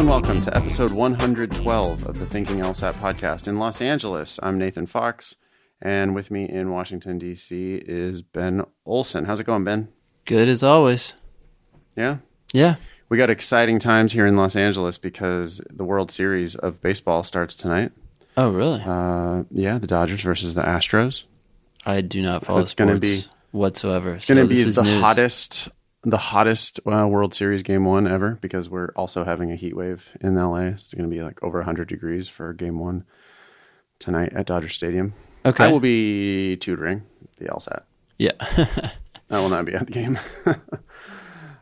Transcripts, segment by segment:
and welcome to episode 112 of the Thinking LSAT podcast in Los Angeles. I'm Nathan Fox, and with me in Washington, D.C. is Ben Olson. How's it going, Ben? Good as always. Yeah? Yeah. We got exciting times here in Los Angeles because the World Series of baseball starts tonight. Oh, really? Yeah, the Dodgers versus the Astros. I do not follow sports whatsoever. It's going to be the hottest World Series game one ever because we're also having a heat wave in LA. It's going to be like over 100 degrees for game one tonight at Dodger Stadium. Okay. I will be tutoring the LSAT. Yeah. I will not be at the game.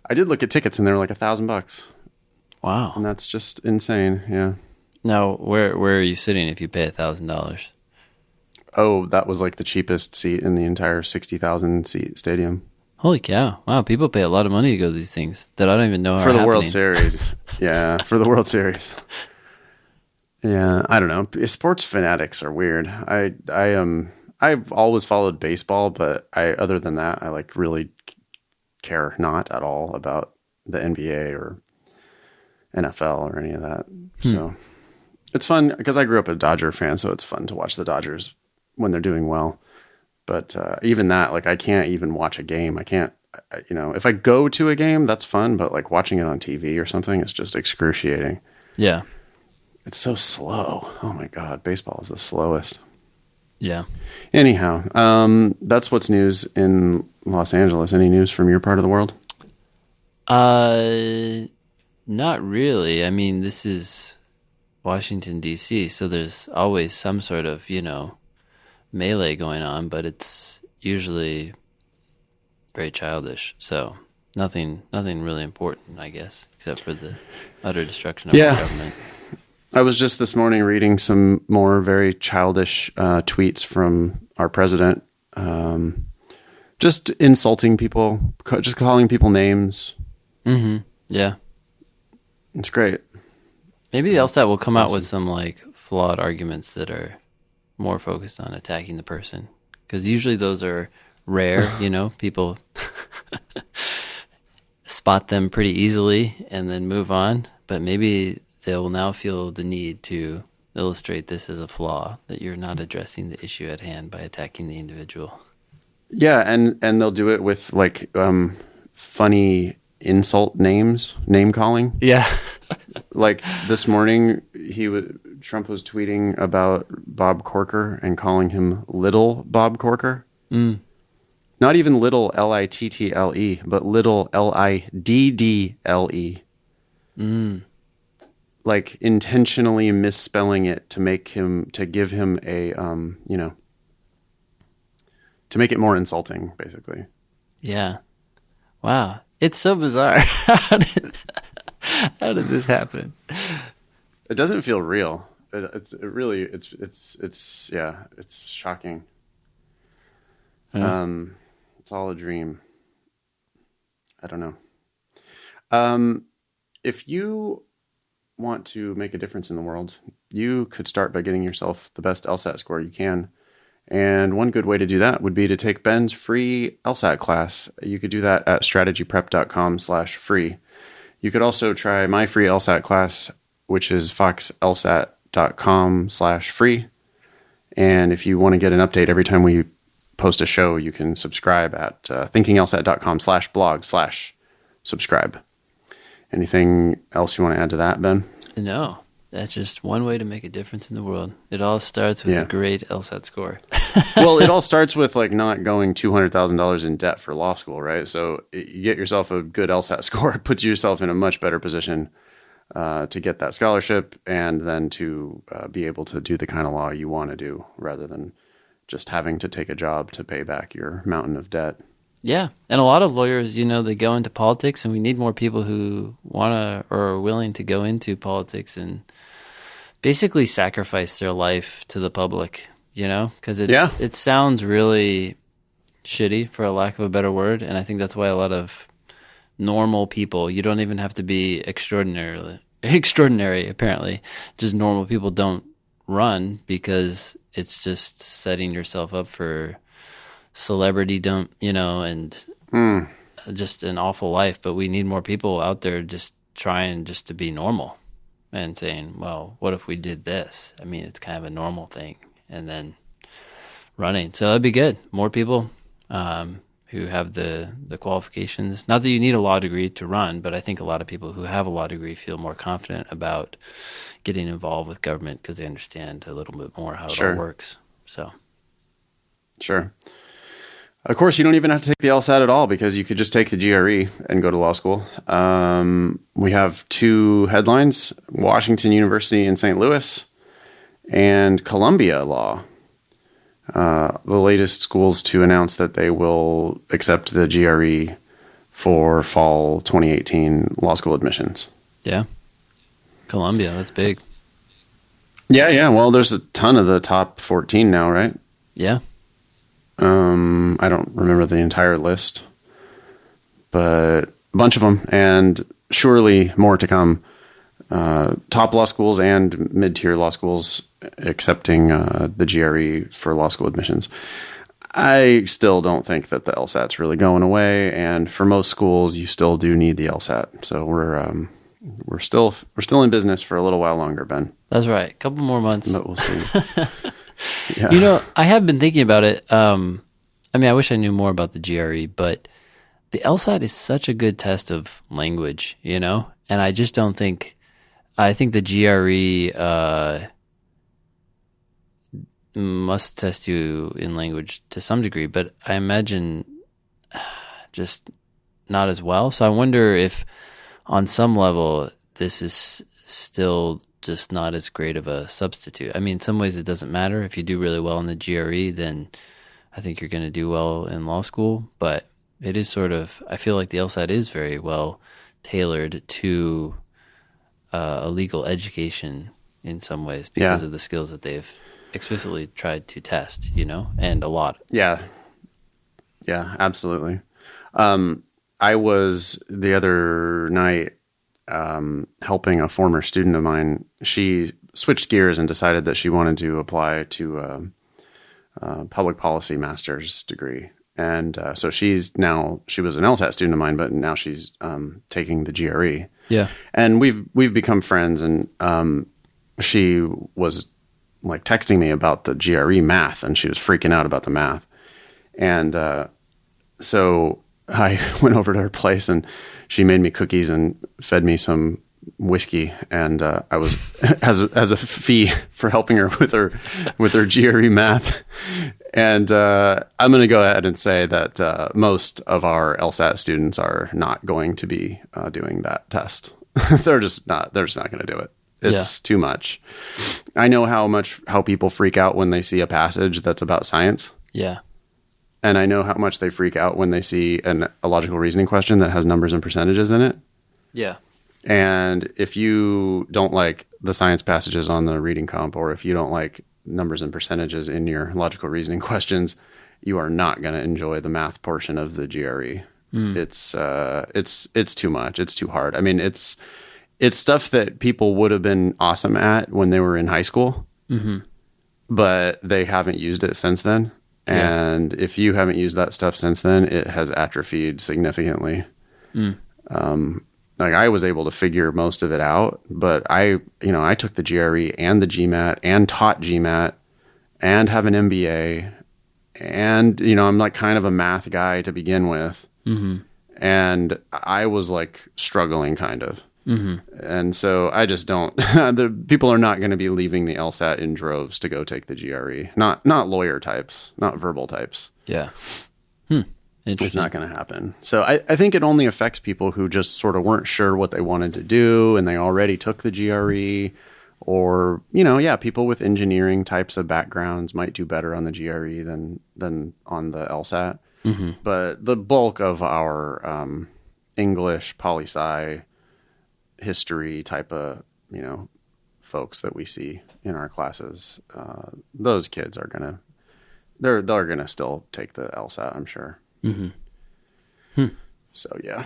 I did look at tickets and they were like $1,000. Wow. And that's just insane. Yeah. Now, where are you sitting if you pay $1,000? Oh, that was like the cheapest seat in the entire 60,000 seat stadium. Holy cow. Wow, people pay a lot of money to go to these things that I don't even know are for the happening. World Series. Yeah, for the World Series. Yeah, I don't know. Sports fanatics are weird. I've always followed baseball, but other than that, I like really care not at all about the NBA or NFL or any of that. So it's fun because I grew up a Dodger fan, so it's fun to watch the Dodgers when they're doing well. But even that, like, I can't even watch a game. I can't, if I go to a game, that's fun. But like watching it on TV or something, it's just excruciating. Yeah. It's so slow. Oh my God. Baseball is the slowest. Yeah. Anyhow, that's what's news in Los Angeles. Any news from your part of the world? Not really. I mean, this is Washington, D.C., so there's always some sort of, melee going on, but it's usually very childish. So nothing really important, I guess, except for the utter destruction of our government. I was just this morning reading some more very childish tweets from our president, just insulting people, just calling people names. Mm-hmm. Yeah. It's great. Maybe the LSAT will come out with some like flawed arguments that are more focused on attacking the person, because usually those are rare. People spot them pretty easily and then move on. But maybe they'll now feel the need to illustrate this as a flaw, that you're not addressing the issue at hand by attacking the individual. Yeah, and they'll do it with like funny insult names, name calling. Yeah. Like this morning, Trump was tweeting about Bob Corker and calling him Little Bob Corker. Mm. Not even Little Little, but Little Liddle. Like intentionally misspelling it to give him a to make it more insulting, basically. Yeah. Wow. It's so bizarre. How did this happen? It doesn't feel real. It's shocking. It's all a dream. I don't know. If you want to make a difference in the world, you could start by getting yourself the best LSAT score you can. And one good way to do that would be to take Ben's free LSAT class. You could do that at strategyprep.com/free. You could also try my free LSAT class, which is foxlsat.com/free. And if you want to get an update every time we post a show, you can subscribe at thinkinglsat.com/blog/subscribe. Anything else you want to add to that, Ben? No, that's just one way to make a difference in the world. It all starts with a great LSAT score. Well, it all starts with like not going $200,000 in debt for law school, right? So you get yourself a good LSAT score, it puts yourself in a much better position to get that scholarship and then to be able to do the kind of law you want to do rather than just having to take a job to pay back your mountain of debt. Yeah. And a lot of lawyers, they go into politics, and we need more people who want to or are willing to go into politics and basically sacrifice their life to the public, because it sounds really shitty, for a lack of a better word. And I think that's why a lot of normal people, you don't even have to be extraordinary, apparently. Just normal people don't run, because it's just setting yourself up for celebrity dump, and just an awful life. But we need more people out there just trying just to be normal. and saying, well, what if we did this? I mean, it's kind of a normal thing. And then running. So that'd be good. More people who have the qualifications. Not that you need a law degree to run, but I think a lot of people who have a law degree feel more confident about getting involved with government because they understand a little bit more how it all works. So, sure. Of course, you don't even have to take the LSAT at all because you could just take the GRE and go to law school. We have two headlines: Washington University in St. Louis and Columbia Law. The latest schools to announce that they will accept the GRE for fall 2018 law school admissions. Yeah. Columbia, that's big. Yeah. Well, there's a ton of the top 14 now, right? Yeah. I don't remember the entire list, but a bunch of them, and surely more to come. Top law schools and mid-tier law schools accepting the GRE for law school admissions. I still don't think that the LSAT's really going away, and for most schools, you still do need the LSAT. So we're still in business for a little while longer, Ben. That's right. A couple more months, but we'll see. Yeah. You know, I have been thinking about it. I mean, I wish I knew more about the GRE, but the LSAT is such a good test of language, you know, and I just don't think. I think the GRE must test you in language to some degree, but I imagine just not as well. So I wonder if on some level this is still just not as great of a substitute. I mean, in some ways it doesn't matter. If you do really well in the GRE, then I think you're going to do well in law school, but it is sort of, I feel like the LSAT is very well tailored to a legal education in some ways because of the skills that they've explicitly tried to test, you know, and a lot. Yeah, absolutely. I was the other night helping a former student of mine. She switched gears and decided that she wanted to apply to a public policy master's degree. And so she was an LSAT student of mine, but now she's taking the GRE. Yeah. And we've become friends, and she was like texting me about the GRE math, and she was freaking out about the math. And so I went over to her place, and she made me cookies and fed me some whiskey, and I was as a fee for helping her with her GRE math. And I'm going to go ahead and say that most of our LSAT students are not going to be doing that test. They're just not going to do it. It's too much. I know how people freak out when they see a passage that's about science. Yeah. And I know how much they freak out when they see a logical reasoning question that has numbers and percentages in it. Yeah. And if you don't like the science passages on the reading comp, or if you don't like numbers and percentages in your logical reasoning questions, you are not going to enjoy the math portion of the GRE. It's too much. It's too hard. I mean, it's stuff that people would have been awesome at when they were in high school, but they haven't used it since then. And if you haven't used that stuff since then, it has atrophied significantly. Like I was able to figure most of it out, but I took the GRE and the GMAT and taught GMAT and have an MBA, and I'm like kind of a math guy to begin with. And I was like struggling kind of. And so I just don't, people are not going to be leaving the LSAT in droves to go take the GRE. Not lawyer types, not verbal types. Yeah. It's not going to happen. So I think it only affects people who just sort of weren't sure what they wanted to do and they already took the GRE, or, people with engineering types of backgrounds might do better on the GRE than on the LSAT. But the bulk of our English, poli-sci, history type of, folks that we see in our classes, those kids are they're going to still take the LSAT, I'm sure. So, yeah.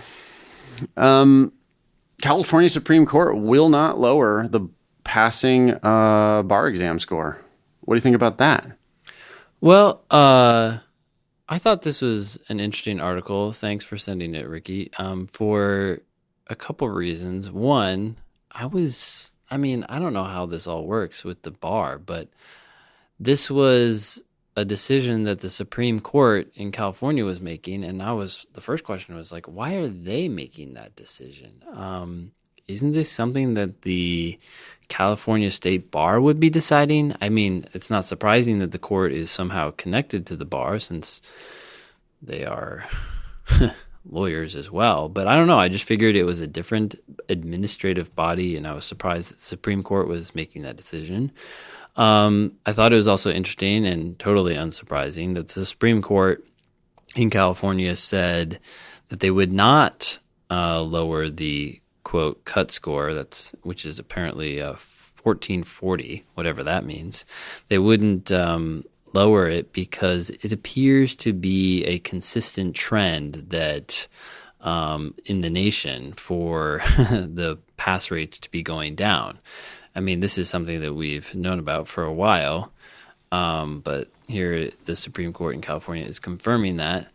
California Supreme Court will not lower the passing bar exam score. What do you think about that? Well, I thought this was an interesting article. Thanks for sending it, Ricky. For a couple reasons. One, I was I mean, I don't know how this all works with the bar, but this was a decision that the Supreme Court in California was making, and the first question was like, why are they making that decision? Isn't this something that the California State Bar would be deciding? I mean, it's not surprising that the court is somehow connected to the bar since they are lawyers as well. But I don't know. I just figured it was a different administrative body, and I was surprised that the Supreme Court was making that decision. I thought it was also interesting and totally unsurprising that the Supreme Court in California said that they would not lower the quote cut score, which is apparently 1440, whatever that means. They wouldn't lower it because it appears to be a consistent trend that in the nation for the pass rates to be going down. I mean, this is something that we've known about for a while, but here the Supreme Court in California is confirming that.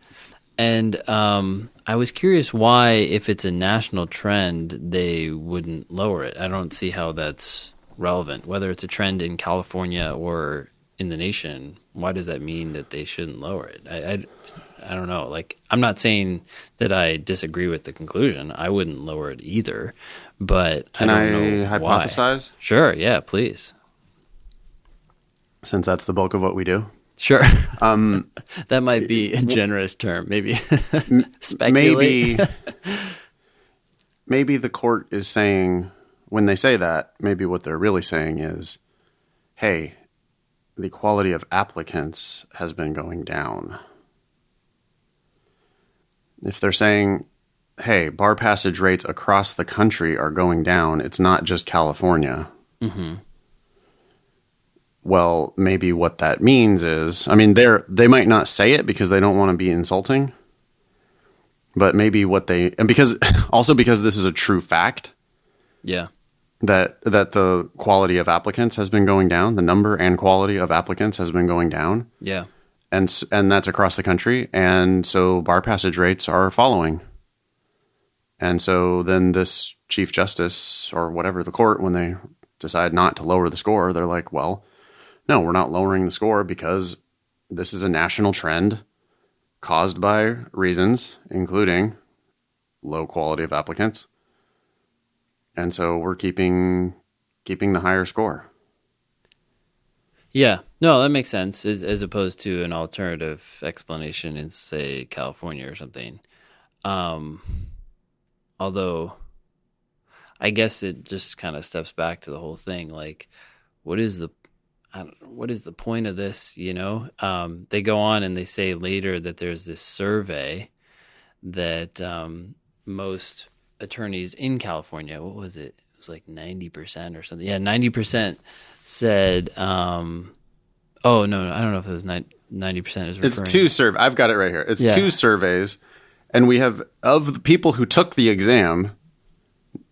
And I was curious why, if it's a national trend, they wouldn't lower it. I don't see how that's relevant. Whether it's a trend in California or in the nation, why does that mean that they shouldn't lower it? I don't know. Like, I'm not saying that I disagree with the conclusion. I wouldn't lower it either, but Can I don't know hypothesize? Why. Sure, yeah, please. Since that's the bulk of what we do. Sure. That might be a generous term. Maybe speculate. Maybe the court is saying, when they say that, maybe what they're really saying is, hey, the quality of applicants has been going down. If they're saying, hey, bar passage rates across the country are going down, it's not just California. Mm-hmm. Well, maybe what that means is, I mean, they might not say it because they don't want to be insulting, but maybe and because this is a true fact. Yeah. That the quality of applicants has been going down, the number and quality of applicants has been going down. Yeah. And that's across the country. And so bar passage rates are following. And so then this Chief Justice or whatever, the court, when they decide not to lower the score, they're like, well, no, we're not lowering the score because this is a national trend caused by reasons, including low quality of applicants. And so we're keeping the higher score. Yeah, no, that makes sense, as opposed to an alternative explanation in, say, California or something. Although, I guess it just kind of steps back to the whole thing. Like, what is the point of this? You know, they go on and they say later that there's this survey that most attorneys in California, what was it? It was like 90% or something. Yeah, 90% said, oh, no, I don't know if it was 90% is referring. It's two surveys. I've got it right here. It's two surveys. And we have, of the people who took the exam,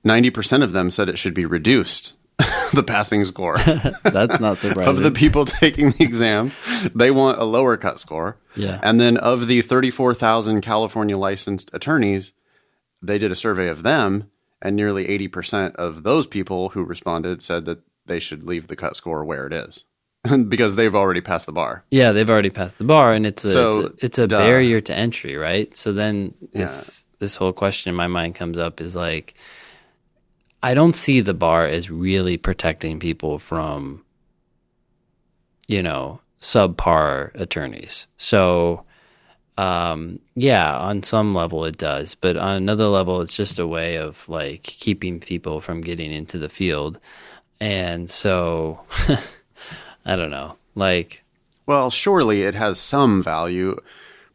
90% of them said it should be reduced, the passing score. That's not surprising. Of the people taking the exam, they want a lower cut score. Yeah. And then of the 34,000 California licensed attorneys, they did a survey of them, and nearly 80% of those people who responded said that they should leave the cut score where it is because they've already passed the bar. Yeah, they've already passed the bar, and it's a barrier to entry, right? So then this whole question in my mind comes up is like, I don't see the bar as really protecting people from, you know, subpar attorneys. So, yeah, on some level it does, but on another level, it's just a way of like keeping people from getting into the field. And so, I don't know, like, well, surely it has some value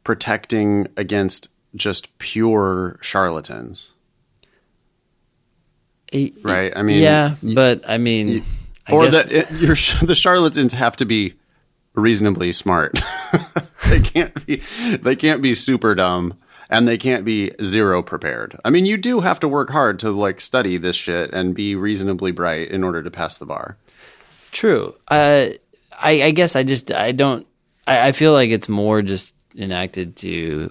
protecting against just pure charlatans. Right? I mean, yeah, but I mean, the charlatans have to be reasonably smart. They can't be super dumb, and they can't be zero prepared. I mean, you do have to work hard to like study this shit and be reasonably bright in order to pass the bar. True. I guess I feel like it's more just enacted to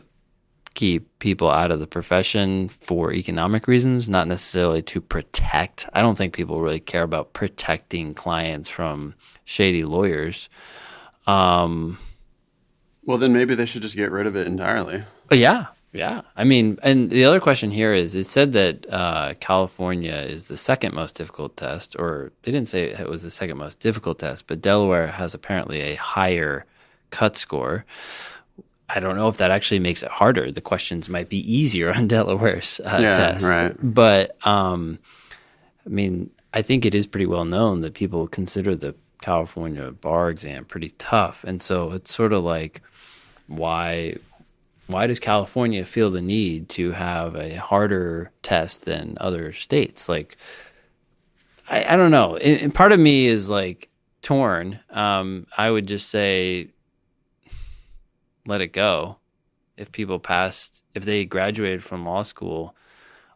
keep people out of the profession for economic reasons, not necessarily to protect. I don't think people really care about protecting clients from shady lawyers. Well, then maybe they should just get rid of it entirely. But yeah. I mean, and the other question here is, it said that California is the second most difficult test, or they didn't say it was the second most difficult test, but Delaware has apparently a higher cut score. I don't know if that actually makes it harder. The questions might be easier on Delaware's test. Right. But, I mean, I think it is pretty well known that people consider the California bar exam pretty tough. And so it's sort of like, why does California feel the need to have a harder test than other states? Like, I don't know. And part of me is like torn. I would just say, let it go. If they graduated from law school,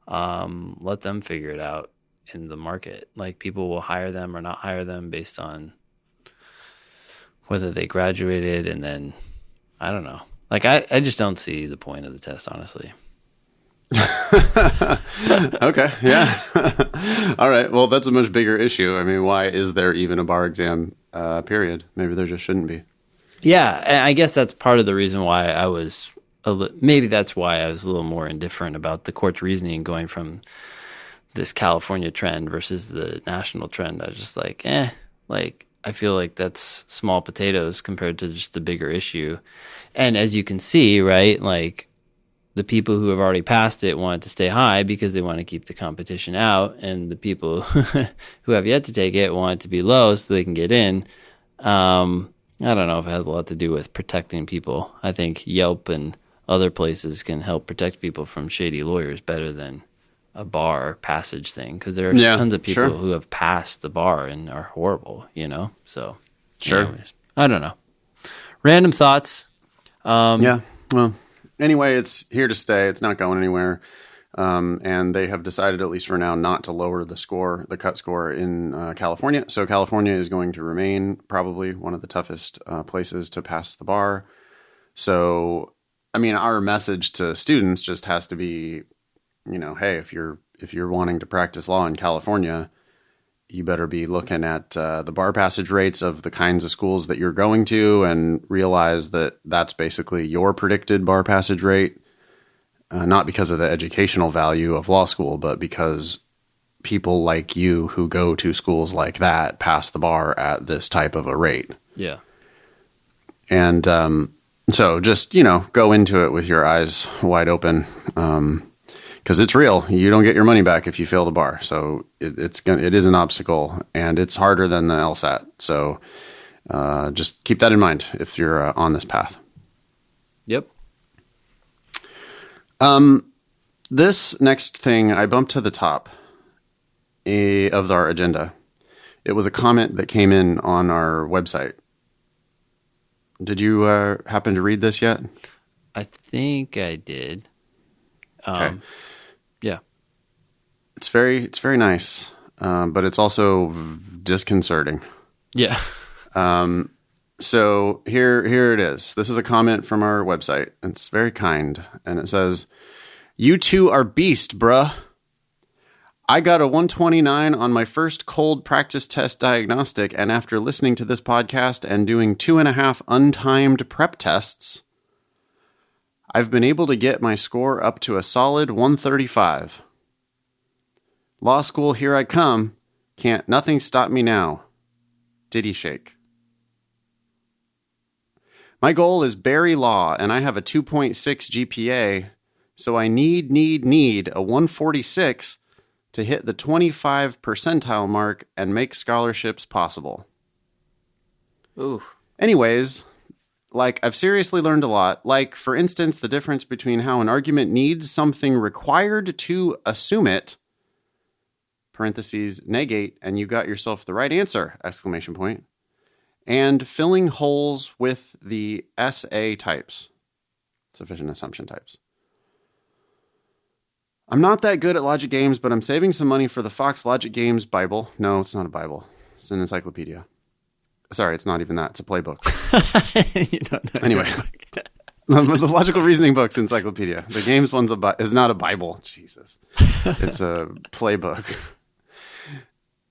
let them figure it out in the market. Like, people will hire them or not hire them based on whether they graduated, and then I don't know. Like, I just don't see the point of the test, honestly. Okay, yeah. All right. Well, that's a much bigger issue. I mean, why is there even a bar exam period? Maybe there just shouldn't be. Yeah, and I guess that's part of the reason why maybe that's why I was a little more indifferent about the court's reasoning going from this California trend versus the national trend. I was just like, like, I feel like that's small potatoes compared to just the bigger issue. And as you can see, right, like, the people who have already passed it want it to stay high because they want to keep the competition out, and the people who have yet to take it want it to be low so they can get in. I don't know if it has a lot to do with protecting people. I think Yelp and other places can help protect people from shady lawyers better than a bar passage thing, because there are tons of people who have passed the bar and are horrible, So, anyways, I don't know. Random thoughts. Yeah. Well, anyway, it's here to stay. It's not going anywhere. And they have decided, at least for now, not to lower the cut score in California. So California is going to remain probably one of the toughest places to pass the bar. So, I mean, our message to students just has to be, hey, if you're wanting to practice law in California, you better be looking at the bar passage rates of the kinds of schools that you're going to, and realize that that's basically your predicted bar passage rate. Not because of the educational value of law school, but because people like you who go to schools like that pass the bar at this type of a rate. Yeah. And so just, go into it with your eyes wide open, because it's real. You don't get your money back if you fail the bar. So it is an obstacle, and it's harder than the LSAT. So just keep that in mind if you're on this path. Yep. This next thing I bumped to the top of our agenda. It was a comment that came in on our website. Did you happen to read this yet? I think I did. Okay. Yeah. It's very nice, but it's also disconcerting. Yeah. So here it is. This is a comment from our website. It's very kind, and it says, "You two are beast, bruh. I got a 129 on my first cold practice test diagnostic, and after listening to this podcast and doing 2.5 untimed prep tests, I've been able to get my score up to a solid 135. Law school, here I come. Can't nothing stop me now. Diddy shake. My goal is Barry Law, and I have a 2.6 GPA, so I need a 146 to hit the 25 percentile mark and make scholarships possible. Ooh. Anyways, I've seriously learned a lot. Like, for instance, the difference between how an argument needs something required to assume it, parentheses, negate, and you got yourself the right answer, exclamation point, and filling holes with the SA types, sufficient assumption types. I'm not that good at logic games, but I'm saving some money for the Fox Logic Games Bible. No, it's not a Bible. It's an encyclopedia. Sorry, it's not even that. It's a playbook. You don't know. Anyway. The logical reasoning book's encyclopedia. The games one's is not a Bible. Jesus. It's a playbook.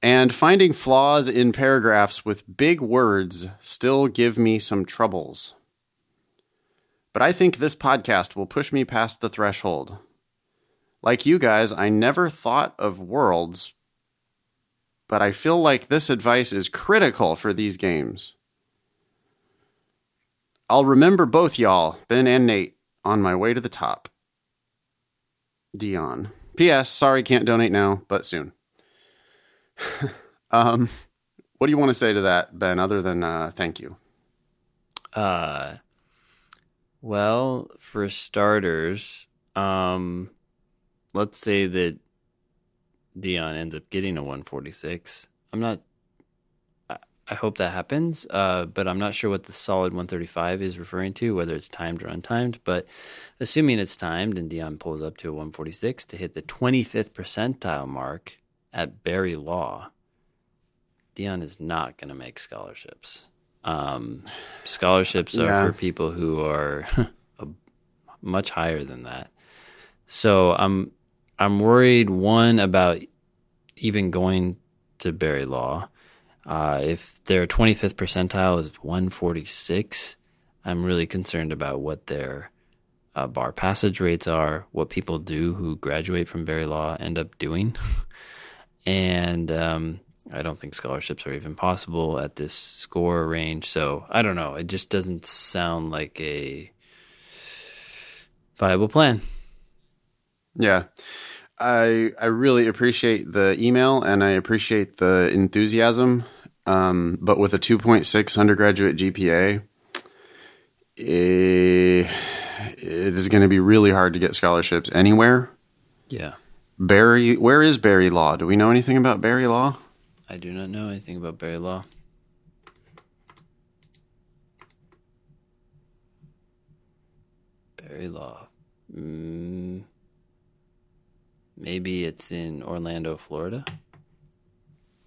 And finding flaws in paragraphs with big words still give me some troubles. But I think this podcast will push me past the threshold. Like you guys, I never thought of worlds, but I feel like this advice is critical for these games. I'll remember both y'all, Ben and Nate, on my way to the top. Dion. P.S. Sorry, can't donate now, but soon. What do you want to say to that, Ben, other than thank you? Well, for starters, let's say that Dion ends up getting a 146. I hope that happens, but I'm not sure what the solid 135 is referring to, whether it's timed or untimed. But assuming it's timed and Dion pulls up to a 146 to hit the 25th percentile mark at Berry Law, Dion is not going to make scholarships. Scholarships are for people who are much higher than that. So I'm worried, one, about even going to Berry Law. If their 25th percentile is 146, I'm really concerned about what their bar passage rates are, what people do who graduate from Berry Law end up doing. And I don't think scholarships are even possible at this score range. So I don't know. It just doesn't sound like a viable plan. Yeah. I really appreciate the email and I appreciate the enthusiasm. But with a 2.6 undergraduate GPA, it is going to be really hard to get scholarships anywhere. Yeah. Where is Berry Law? Do we know anything about Berry Law? I do not know anything about Berry Law. Berry Law. Maybe it's in Orlando, Florida.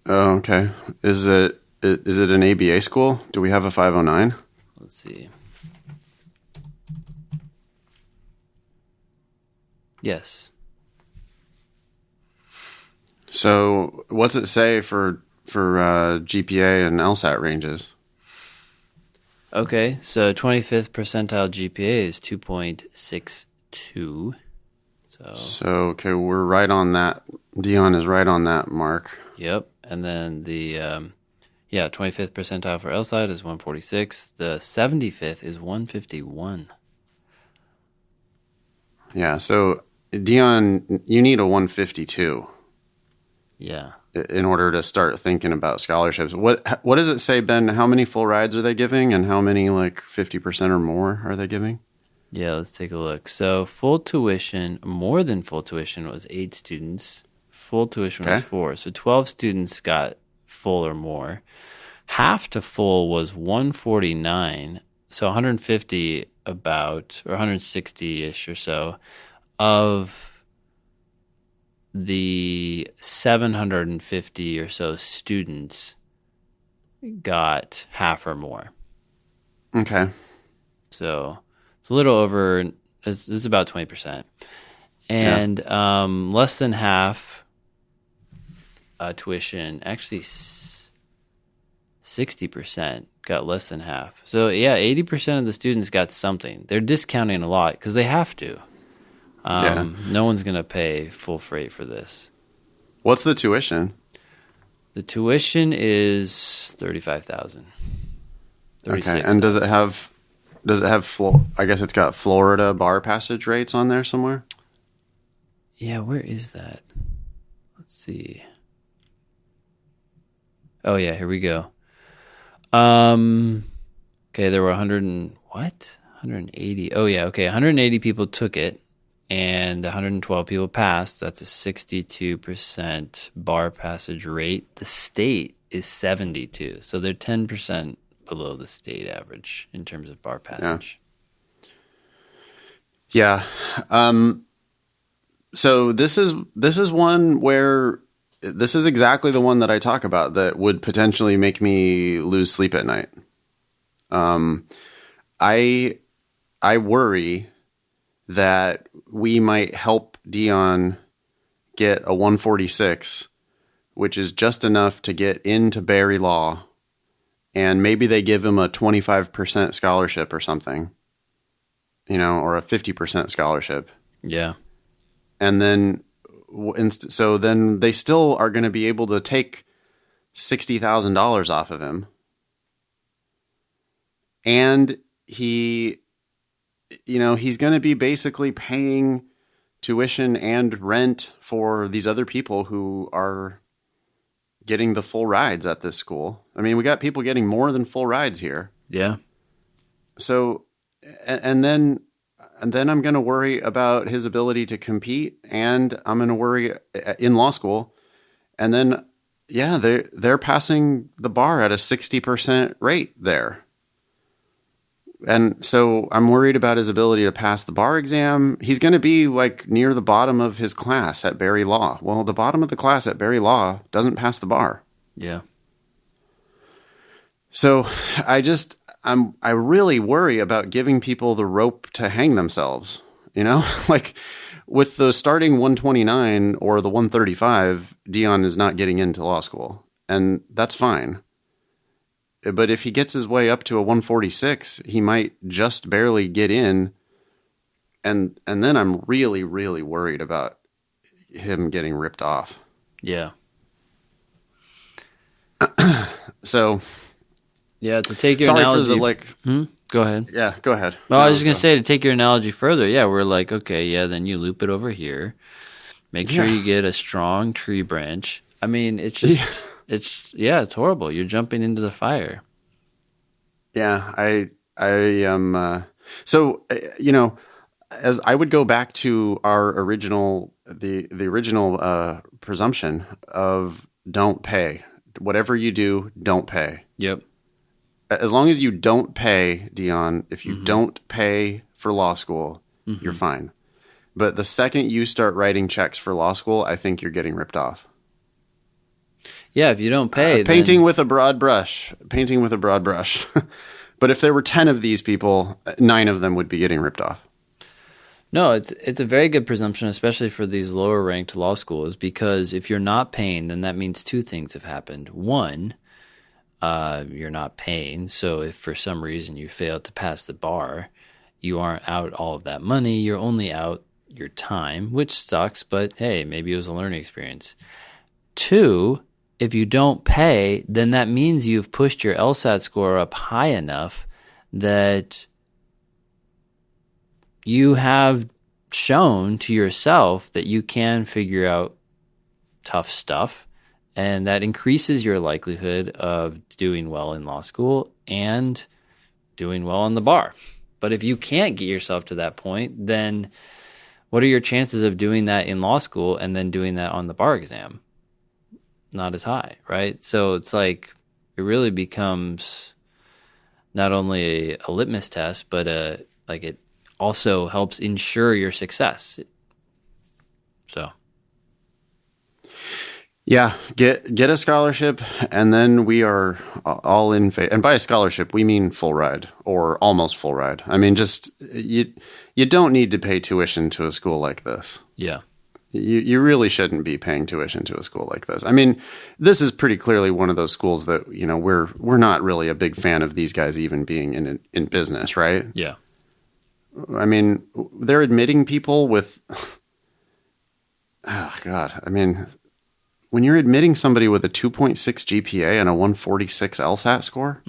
Oh, okay. Is it an ABA school? Do we have a 509? Let's see. Yes. So what's it say for GPA and LSAT ranges? Okay, so 25th percentile GPA is 2.62. So okay, we're right on that. Dion is right on that mark. Yep, and then the 25th percentile for LSAT is 146. The 75th is 151. Yeah, so Dion, you need a 152. Yeah. In order to start thinking about scholarships. What does it say, Ben? How many full rides are they giving, and how many 50% or more are they giving? Yeah, let's take a look. So full tuition, more than full tuition was 8 students. Full tuition was 4. So 12 students got full or more. Half to full was 149. So 150 about, or 160-ish or so, of the 750 or so students got half or more. Okay. So it's a little over, it's about 20%. And less than half tuition, actually 60% got less than half. So yeah, 80% of the students got something. They're discounting a lot because they have to. No one's going to pay full freight for this. What's the tuition? The tuition is $35,000. Okay, and does it have I guess it's got Florida bar passage rates on there somewhere? Yeah, where is that? Let's see. Oh yeah, here we go. Okay, there were 180. Oh yeah, okay, 180 people took it. And 112 people passed. That's a 62% bar passage rate. The state is 72. So they're 10% below the state average in terms of bar passage. Yeah. So this is one where this is exactly the one that I talk about that would potentially make me lose sleep at night. I worry that we might help Dion get a 146, which is just enough to get into Barry Law, and maybe they give him a 25% scholarship or something, or a 50% scholarship. Yeah. And then, so then they still are going to be able to take $60,000 off of him. And he's going to be basically paying tuition and rent for these other people who are getting the full rides at this school. I mean, we got people getting more than full rides here. Yeah. So, and then I'm going to worry about his ability to compete, and I'm going to worry in law school. And then, yeah, they're passing the bar at a 60% rate there. And so I'm worried about his ability to pass the bar exam. He's going to be like near the bottom of his class at Barry Law. Well, the bottom of the class at Barry Law doesn't pass the bar. Yeah. So I really worry about giving people the rope to hang themselves, like with the starting 129 or the 135, Dion is not getting into law school, and that's fine. But if he gets his way up to a 146, he might just barely get in. And then I'm really, really worried about him getting ripped off. Yeah. So, yeah, to take your sorry analogy. for the Go ahead. Yeah, go ahead. Well, I was just going to say, to take your analogy further, yeah, we're like, okay, yeah, then you loop it over here. Make sure you get a strong tree branch. I mean, it's just... It's horrible. You're jumping into the fire. Yeah, I am. As I would go back to our original, the original presumption of don't pay. Whatever you do, don't pay. Yep. As long as you don't pay, Dion, if you don't pay for law school, you're fine. But the second you start writing checks for law school, I think you're getting ripped off. Yeah, if you don't pay, painting with a broad brush. But if there were 10 of these people, 9 of them would be getting ripped off. No, it's a very good presumption, especially for these lower ranked law schools, because if you're not paying, then that means two things have happened. One, you're not paying, so if for some reason you fail to pass the bar, you aren't out all of that money, you're only out your time, which sucks, but hey, maybe it was a learning experience. Two, if you don't pay, then that means you've pushed your LSAT score up high enough that you have shown to yourself that you can figure out tough stuff, and that increases your likelihood of doing well in law school and doing well on the bar. But if you can't get yourself to that point, then what are your chances of doing that in law school and then doing that on the bar exam? Not as high, right? So it's like it really becomes not only a litmus test, but it also helps ensure your success. So, yeah, get a scholarship, and then we are all in favor. And by a scholarship, we mean full ride or almost full ride. I mean, just you don't need to pay tuition to a school like this. Yeah. You really shouldn't be paying tuition to a school like this. I mean, this is pretty clearly one of those schools that, we're not really a big fan of these guys even being in business, right? Yeah. I mean, they're admitting people with, oh God. I mean, when you're admitting somebody with a 2.6 GPA and a 146 LSAT score,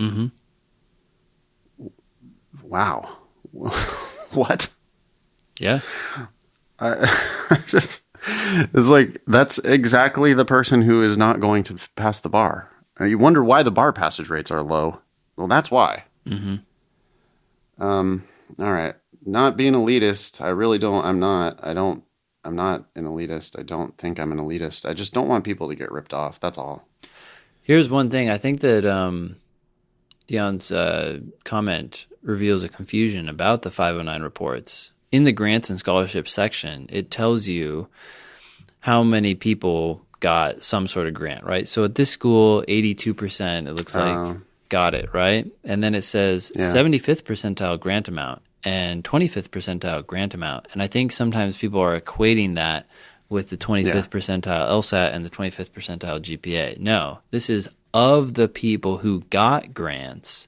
wow. What? Yeah. It's like, that's exactly the person who is not going to pass the bar. You wonder why the bar passage rates are low. Well, that's why. All right. Not being elitist. I'm not an elitist. I don't think I'm an elitist. I just don't want people to get ripped off. That's all. Here's one thing. I think that Dion's comment reveals a confusion about the 509 reports. In the grants and scholarships section, it tells you how many people got some sort of grant, right? So at this school, 82%, it looks like, got it, right? And then it says 75th percentile grant amount. and 25th percentile grant amount. And I think sometimes people are equating that with the 25th percentile LSAT and the 25th percentile GPA. No, this is of the people who got grants,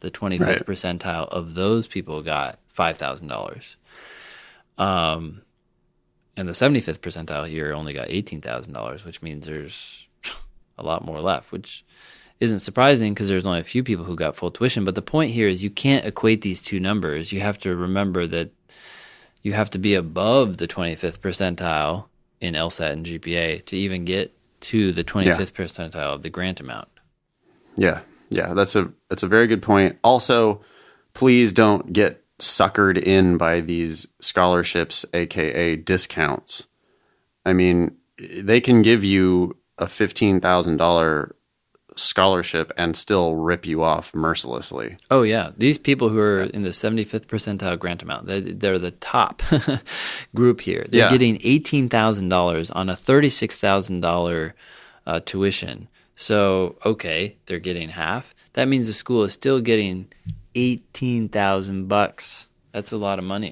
the 25th percentile of those people got $5,000. And the 75th percentile here only got $18,000, which means there's a lot more left, which isn't surprising because there's only a few people who got full tuition. But the point here is you can't equate these two numbers. You have to remember that you have to be above the 25th percentile in LSAT and GPA to even get to the 25th percentile of the grant amount. Yeah, that's a very good point. Also, please don't get suckered in by these scholarships, aka discounts. I mean, they can give you a $15,000 scholarship and still rip you off mercilessly. Oh yeah, these people who are in the 75th percentile grant amount, they're the top group here. They're getting $18,000 on a $36,000 tuition. So okay, they're getting half. That means the school is still getting $18,000. That's a lot of money.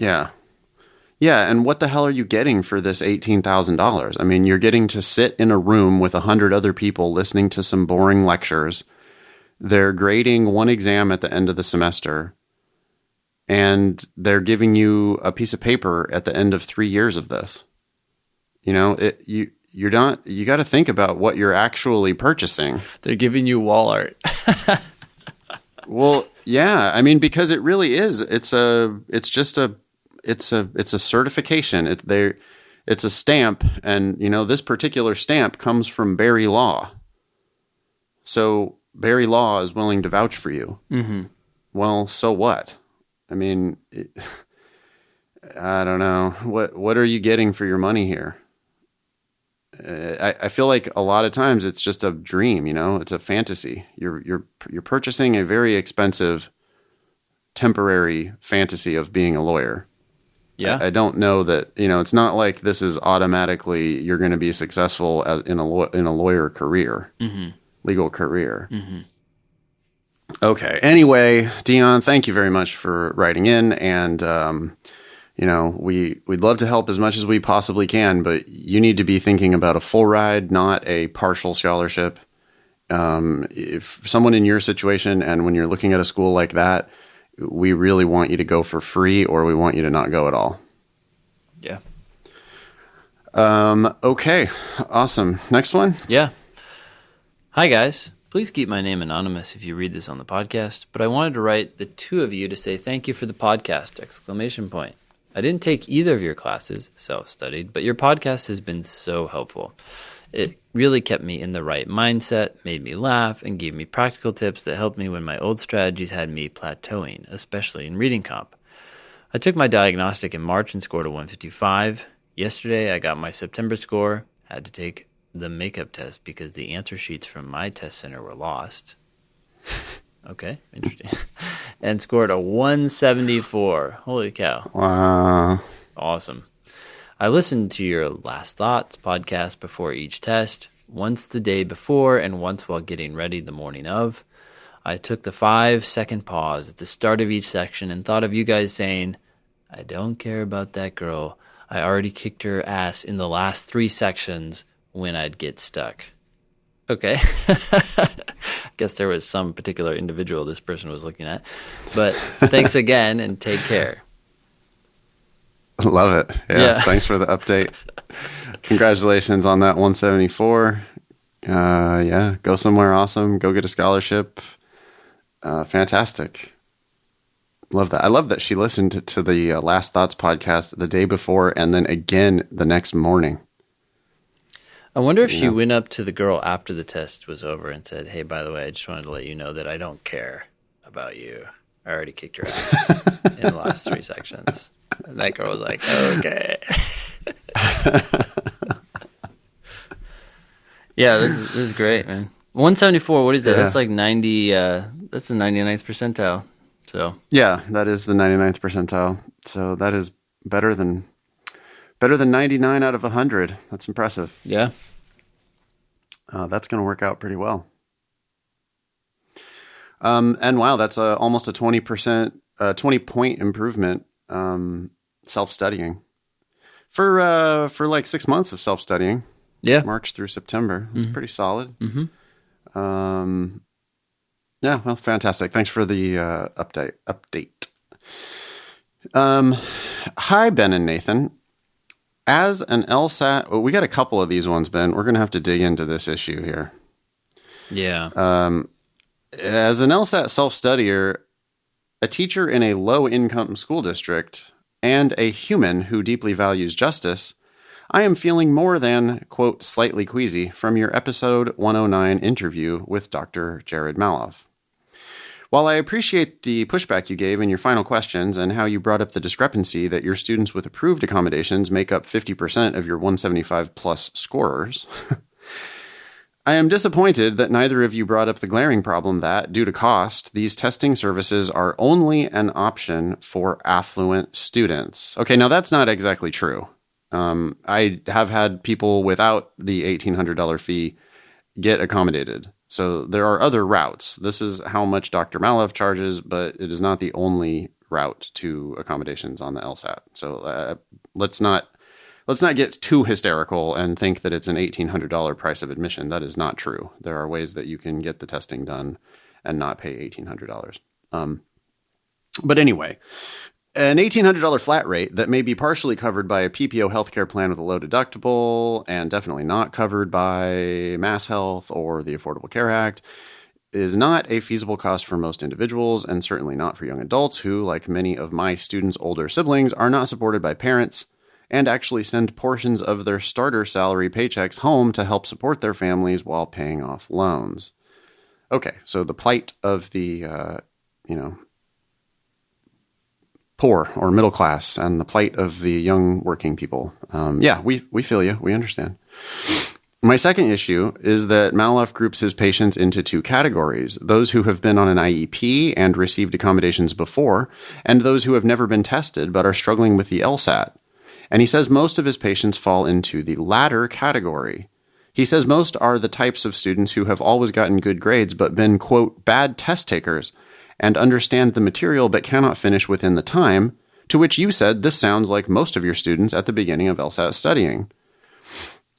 Yeah, and what the hell are you getting for this $18,000? I mean, you're getting to sit in a room with 100 other people listening to some boring lectures. They're grading one exam at the end of the semester, and they're giving you a piece of paper at the end of 3 years of this. You know, you're not. You got to think about what you're actually purchasing. They're giving you wall art. Well, yeah. I mean, because it really is. It's a certification. It's a stamp, and you know this particular stamp comes from Barry Law. So Barry Law is willing to vouch for you. Mm-hmm. Well, so what? I mean, I don't know. What are you getting for your money here? I feel like a lot of times it's just a dream. You know, it's a fantasy. You're purchasing a very expensive, temporary fantasy of being a lawyer. Yeah. I don't know that, you know, it's not like this is automatically you're going to be successful in a lawyer career, legal career. Mm-hmm. Okay. Anyway, Dion, thank you very much for writing in. And, you know, we'd love to help as much as we possibly can, but you need to be thinking about a full ride, not a partial scholarship. If someone in your situation and when you're looking at a school like that, we really want you to go for free or we want you to not go at all. Yeah. Okay. Awesome. Next one. Yeah. Hi, guys. Please keep my name anonymous if you read this on the podcast, but I wanted to write the two of you to say thank you for the podcast, ! I didn't take either of your classes, self-studied, but your podcast has been so helpful. It really kept me in the right mindset, made me laugh, and gave me practical tips that helped me when my old strategies had me plateauing, especially in reading comp. I took my diagnostic in March and scored a 155. Yesterday, I got my September score, had to take the makeup test because the answer sheets from my test center were lost. Okay, interesting. And scored a 174. Holy cow. Wow. Awesome. I listened to your Last Thoughts podcast before each test, once the day before and once while getting ready the morning of. I took the 5-second pause at the start of each section and thought of you guys saying, I don't care about that girl. I already kicked her ass in the last 3 sections when I'd get stuck. Okay. I guess there was some particular individual this person was looking at. But thanks again and take care. Love it. Yeah. Thanks for the update. Congratulations on that 174. Yeah. Go somewhere awesome. Go get a scholarship. Fantastic. Love that. I love that she listened to the Last Thoughts podcast the day before and then again the next morning. I wonder if she went up to the girl after the test was over and said, hey, by the way, I just wanted to let you know that I don't care about you. I already kicked your ass in the last 3 sections. And that girl was like, okay. Yeah, this is great, man. 174, what is that? Yeah. That's like 90, that's the 99th percentile. So yeah, that is the 99th percentile. So that is better than 99 out of 100. That's impressive. Yeah. That's going to work out pretty well. And wow, that's almost a 20% 20-point improvement self-studying for like 6 months of self-studying. Yeah. March through September. It's pretty solid. Mm-hmm. Yeah, well, fantastic. Thanks for the update. Hi, Ben and Nathan. As an LSAT, well, we got a couple of these ones, Ben. We're going to have to dig into this issue here. Yeah. As an LSAT self-studier, a teacher in a low-income school district, and a human who deeply values justice, I am feeling more than, quote, slightly queasy from your episode 109 interview with Dr. Jared Maloff. While I appreciate the pushback you gave in your final questions and how you brought up the discrepancy that your students with approved accommodations make up 50% of your 175 plus scorers, I am disappointed that neither of you brought up the glaring problem that, due to cost, these testing services are only an option for affluent students. Okay, now that's not exactly true. I have had people without the $1,800 fee get accommodated. So there are other routes. This is how much Dr. Maloff charges, but it is not the only route to accommodations on the LSAT. So let's not get too hysterical and think that it's an $1,800 price of admission. That is not true. There are ways that you can get the testing done and not pay $1,800. But anyway, an $1,800 flat rate that may be partially covered by a PPO healthcare plan with a low deductible and definitely not covered by Mass Health or the Affordable Care Act is not a feasible cost for most individuals, and certainly not for young adults who, like many of my students' older siblings, are not supported by parents and actually send portions of their starter salary paychecks home to help support their families while paying off loans. Okay, so the plight of the, poor or middle class and the plight of the young working people. Yeah, we feel you. We understand. My second issue is that Maloff groups his patients into two categories: those who have been on an IEP and received accommodations before, and those who have never been tested but are struggling with the LSAT. And he says most of his patients fall into the latter category. He says most are the types of students who have always gotten good grades but been, quote, bad test takers and understand the material but cannot finish within the time, to which you said this sounds like most of your students at the beginning of LSAT studying.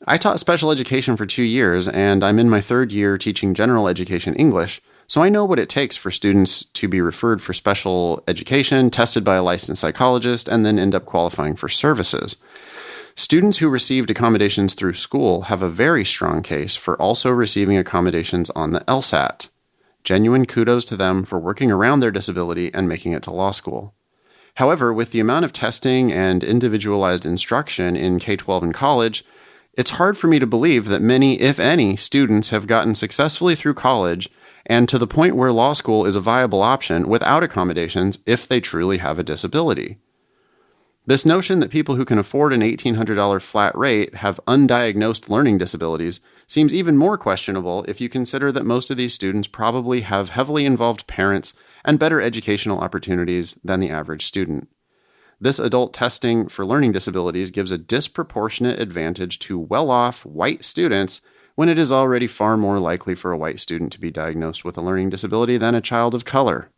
I taught special education for 2 years, and I'm in my third year teaching general education English, so I know what it takes for students to be referred for special education, tested by a licensed psychologist, and then end up qualifying for services. Students who received accommodations through school have a very strong case for also receiving accommodations on the LSAT. Genuine kudos to them for working around their disability and making it to law school. However, with the amount of testing and individualized instruction in K-12 and college, it's hard for me to believe that many, if any, students have gotten successfully through college and to the point where law school is a viable option without accommodations if they truly have a disability. This notion that people who can afford an $1,800 flat rate have undiagnosed learning disabilities seems even more questionable if you consider that most of these students probably have heavily involved parents and better educational opportunities than the average student. This adult testing for learning disabilities gives a disproportionate advantage to well-off white students when it is already far more likely for a white student to be diagnosed with a learning disability than a child of color.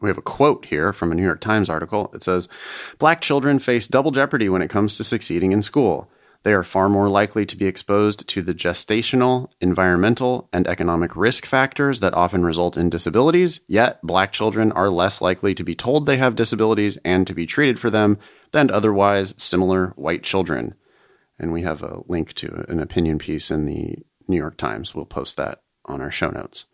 We have a quote here from a New York Times article. It says, "Black children face double jeopardy when it comes to succeeding in school. They are far more likely to be exposed to the gestational, environmental, and economic risk factors that often result in disabilities, yet Black children are less likely to be told they have disabilities and to be treated for them than otherwise similar white children." And we have a link to an opinion piece in the New York Times. We'll post that on our show notes.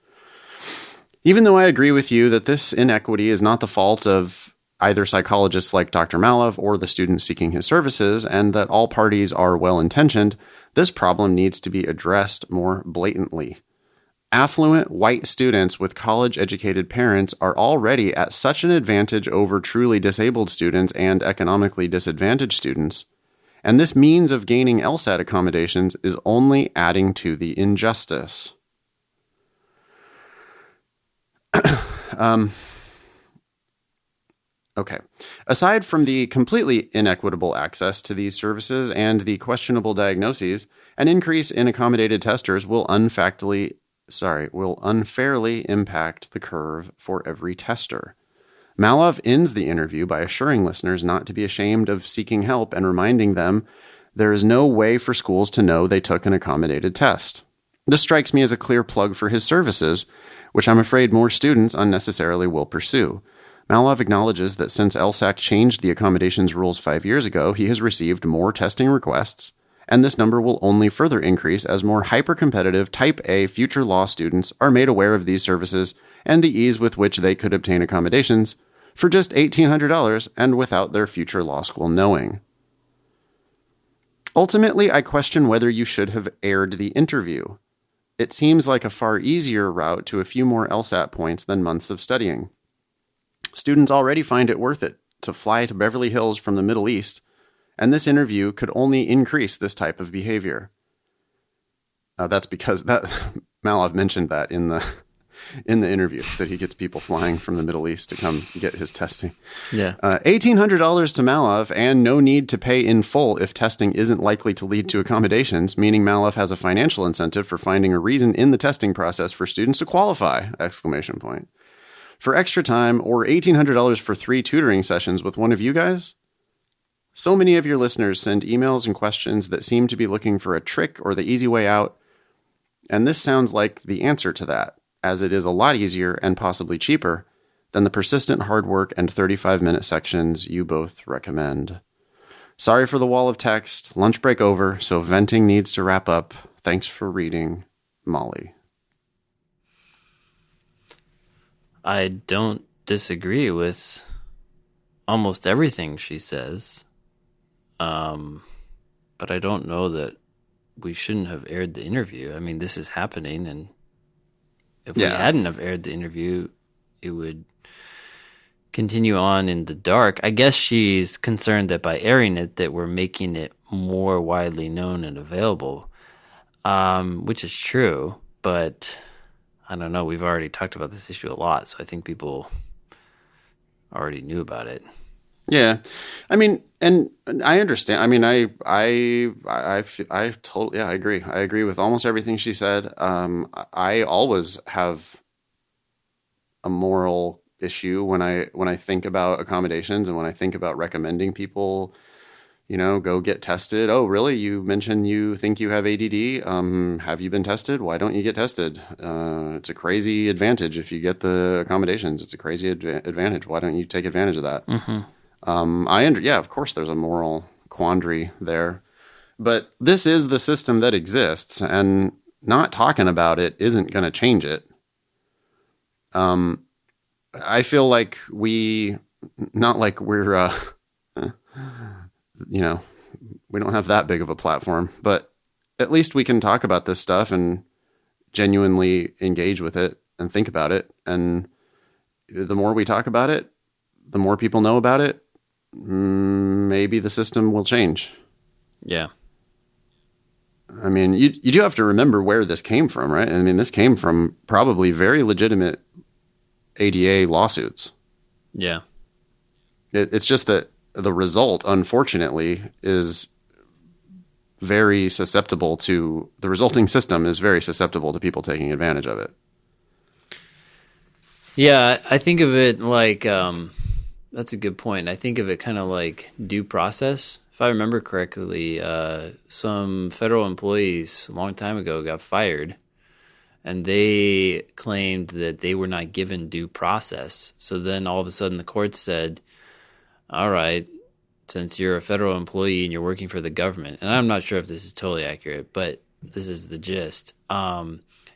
Even though I agree with you that this inequity is not the fault of either psychologists like Dr. Maloff or the students seeking his services, and that all parties are well-intentioned, this problem needs to be addressed more blatantly. Affluent white students with college-educated parents are already at such an advantage over truly disabled students and economically disadvantaged students, and this means of gaining LSAT accommodations is only adding to the injustice. Okay. Aside from the completely inequitable access to these services and the questionable diagnoses, an increase in accommodated testers will unfathomably will unfairly impact the curve for every tester. Malov ends the interview by assuring listeners not to be ashamed of seeking help and reminding them there is no way for schools to know they took an accommodated test. This strikes me as a clear plug for his services, which I'm afraid more students unnecessarily will pursue. Malov acknowledges that since LSAC changed the accommodations rules 5 years ago, he has received more testing requests, and this number will only further increase as more hyper-competitive Type A future law students are made aware of these services and the ease with which they could obtain accommodations for just $1,800 and without their future law school knowing. Ultimately, I question whether you should have aired the interview. It seems like a far easier route to a few more LSAT points than months of studying. Students already find it worth it to fly to Beverly Hills from the Middle East, and this interview could only increase this type of behavior. That's because Malov mentioned that in the interview, that he gets people flying from the Middle East to come get his testing. Yeah. $1,800 to Malov and no need to pay in full if testing isn't likely to lead to accommodations, meaning Malov has a financial incentive for finding a reason in the testing process for students to qualify! ! For extra time or $1,800 for 3 tutoring sessions with one of you guys? So many of your listeners send emails and questions that seem to be looking for a trick or the easy way out, and this sounds like the answer to that, as it is a lot easier and possibly cheaper than the persistent hard work and 35-minute sections you both recommend. Sorry for the wall of text. Lunch break over, so venting needs to wrap up. Thanks for reading, Molly. I don't disagree with almost everything she says, but I don't know that we shouldn't have aired the interview. I mean, this is happening, and if we hadn't have aired the interview, it would continue on in the dark. I guess she's concerned that by airing it, that we're making it more widely known and available, which is true, but I don't know. We've already talked about this issue a lot, so I think people already knew about it. Yeah, I mean, and I understand. I mean, I totally, I agree. I agree with almost everything she said. I always have a moral issue when I think about accommodations and when I think about recommending people, go get tested. Oh, really? You mentioned you think you have ADD. Have you been tested? Why don't you get tested? It's a crazy advantage if you get the accommodations. It's a crazy advantage. Why don't you take advantage of that? Mm-hmm. Of course there's a moral quandary there, but this is the system that exists, and not talking about it isn't going to change it. I feel like we're, we don't have that big of a platform, but at least we can talk about this stuff and genuinely engage with it and think about it. And the more we talk about it, the more people know about it, maybe the system will change. Yeah. I mean, you do have to remember where this came from, right? I mean, this came from probably very legitimate ADA lawsuits. Yeah. It's just that the result, unfortunately, is very susceptible to, the resulting system is very susceptible to people taking advantage of it. Yeah, I think of it like, that's a good point. I think of it kind of like due process. If I remember correctly, some federal employees a long time ago got fired, and they claimed that they were not given due process. So then all of a sudden the court said, all right, since you're a federal employee and you're working for the government, and I'm not sure if this is totally accurate, but this is the gist,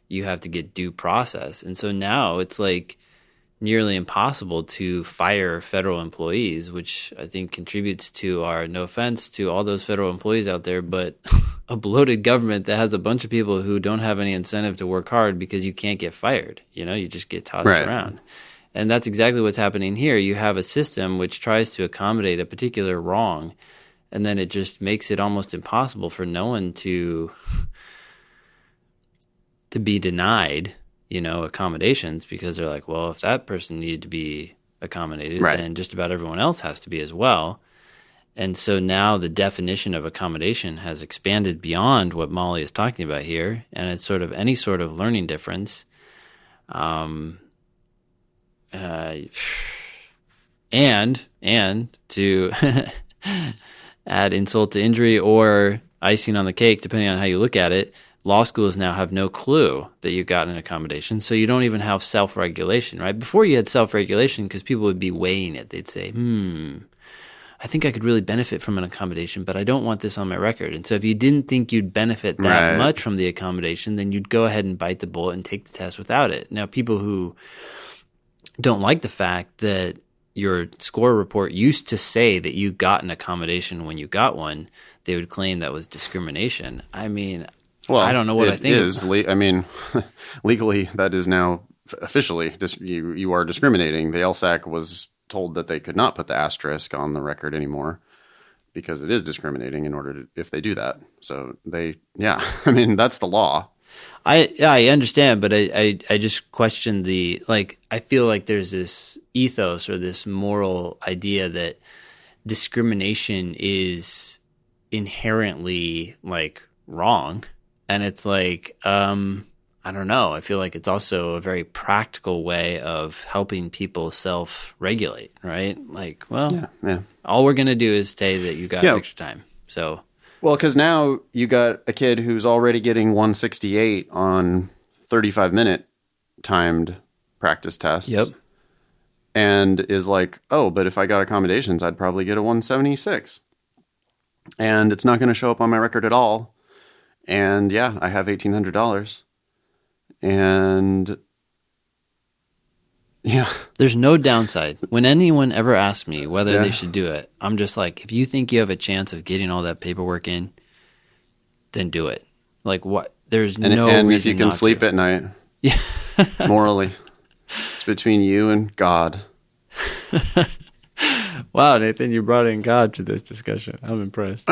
you have to get due process. And so now it's like nearly impossible to fire federal employees, which I think contributes to our, no offense to all those federal employees out there, but a bloated government that has a bunch of people who don't have any incentive to work hard because you can't get fired. You just get tossed around. And that's exactly what's happening here. You have a system which tries to accommodate a particular wrong, and then it just makes it almost impossible for no one to be denied accommodations, because they're like, well, if that person needed to be accommodated, then just about everyone else has to be as well. And so now the definition of accommodation has expanded beyond what Molly is talking about here, and it's sort of any sort of learning difference. And to add insult to injury or icing on the cake, depending on how you look at it, law schools now have no clue that you got an accommodation, so you don't even have self-regulation, right? Before you had self-regulation because people would be weighing it. They'd say, I think I could really benefit from an accommodation, but I don't want this on my record. And so if you didn't think you'd benefit that much from the accommodation, then you'd go ahead and bite the bullet and take the test without it. Now, people who don't like the fact that your score report used to say that you got an accommodation when you got one, they would claim that was discrimination. I mean, well, I don't know what I think. It is. I mean, legally, that is now officially you are discriminating. The LSAC was told that they could not put the asterisk on the record anymore because it is discriminating if they do that. So I mean, that's the law. I understand, but I just question I feel like there's this ethos or this moral idea that discrimination is inherently wrong. And it's I don't know. I feel like it's also a very practical way of helping people self-regulate, right? All we're going to do is say that you got extra time. So, well, because now you got a kid who's already getting 168 on 35-minute timed practice tests. Yep. And is like, oh, but if I got accommodations, I'd probably get a 176. And it's not going to show up on my record at all. And yeah, I have $1,800. And yeah, there's no downside. When anyone ever asks me whether they should do it, I'm just like, if you think you have a chance of getting all that paperwork in, then do it. What? There's no reason and if you can sleep at night, yeah, morally, it's between you and God. Wow, Nathan, you brought in God to this discussion. I'm impressed.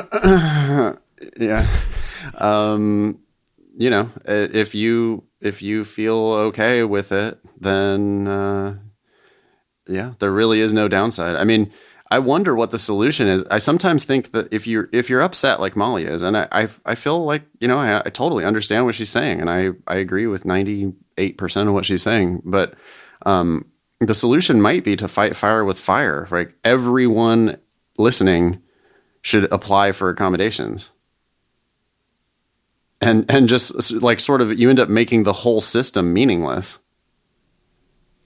Yeah. If you feel okay with it, then there really is no downside. I mean, I wonder what the solution is. I sometimes think that if you're upset like Molly is, and I feel like, I totally understand what she's saying, and I agree with 98% of what she's saying, but the solution might be to fight fire with fire. Like, everyone listening should apply for accommodations. And just sort of you end up making the whole system meaningless.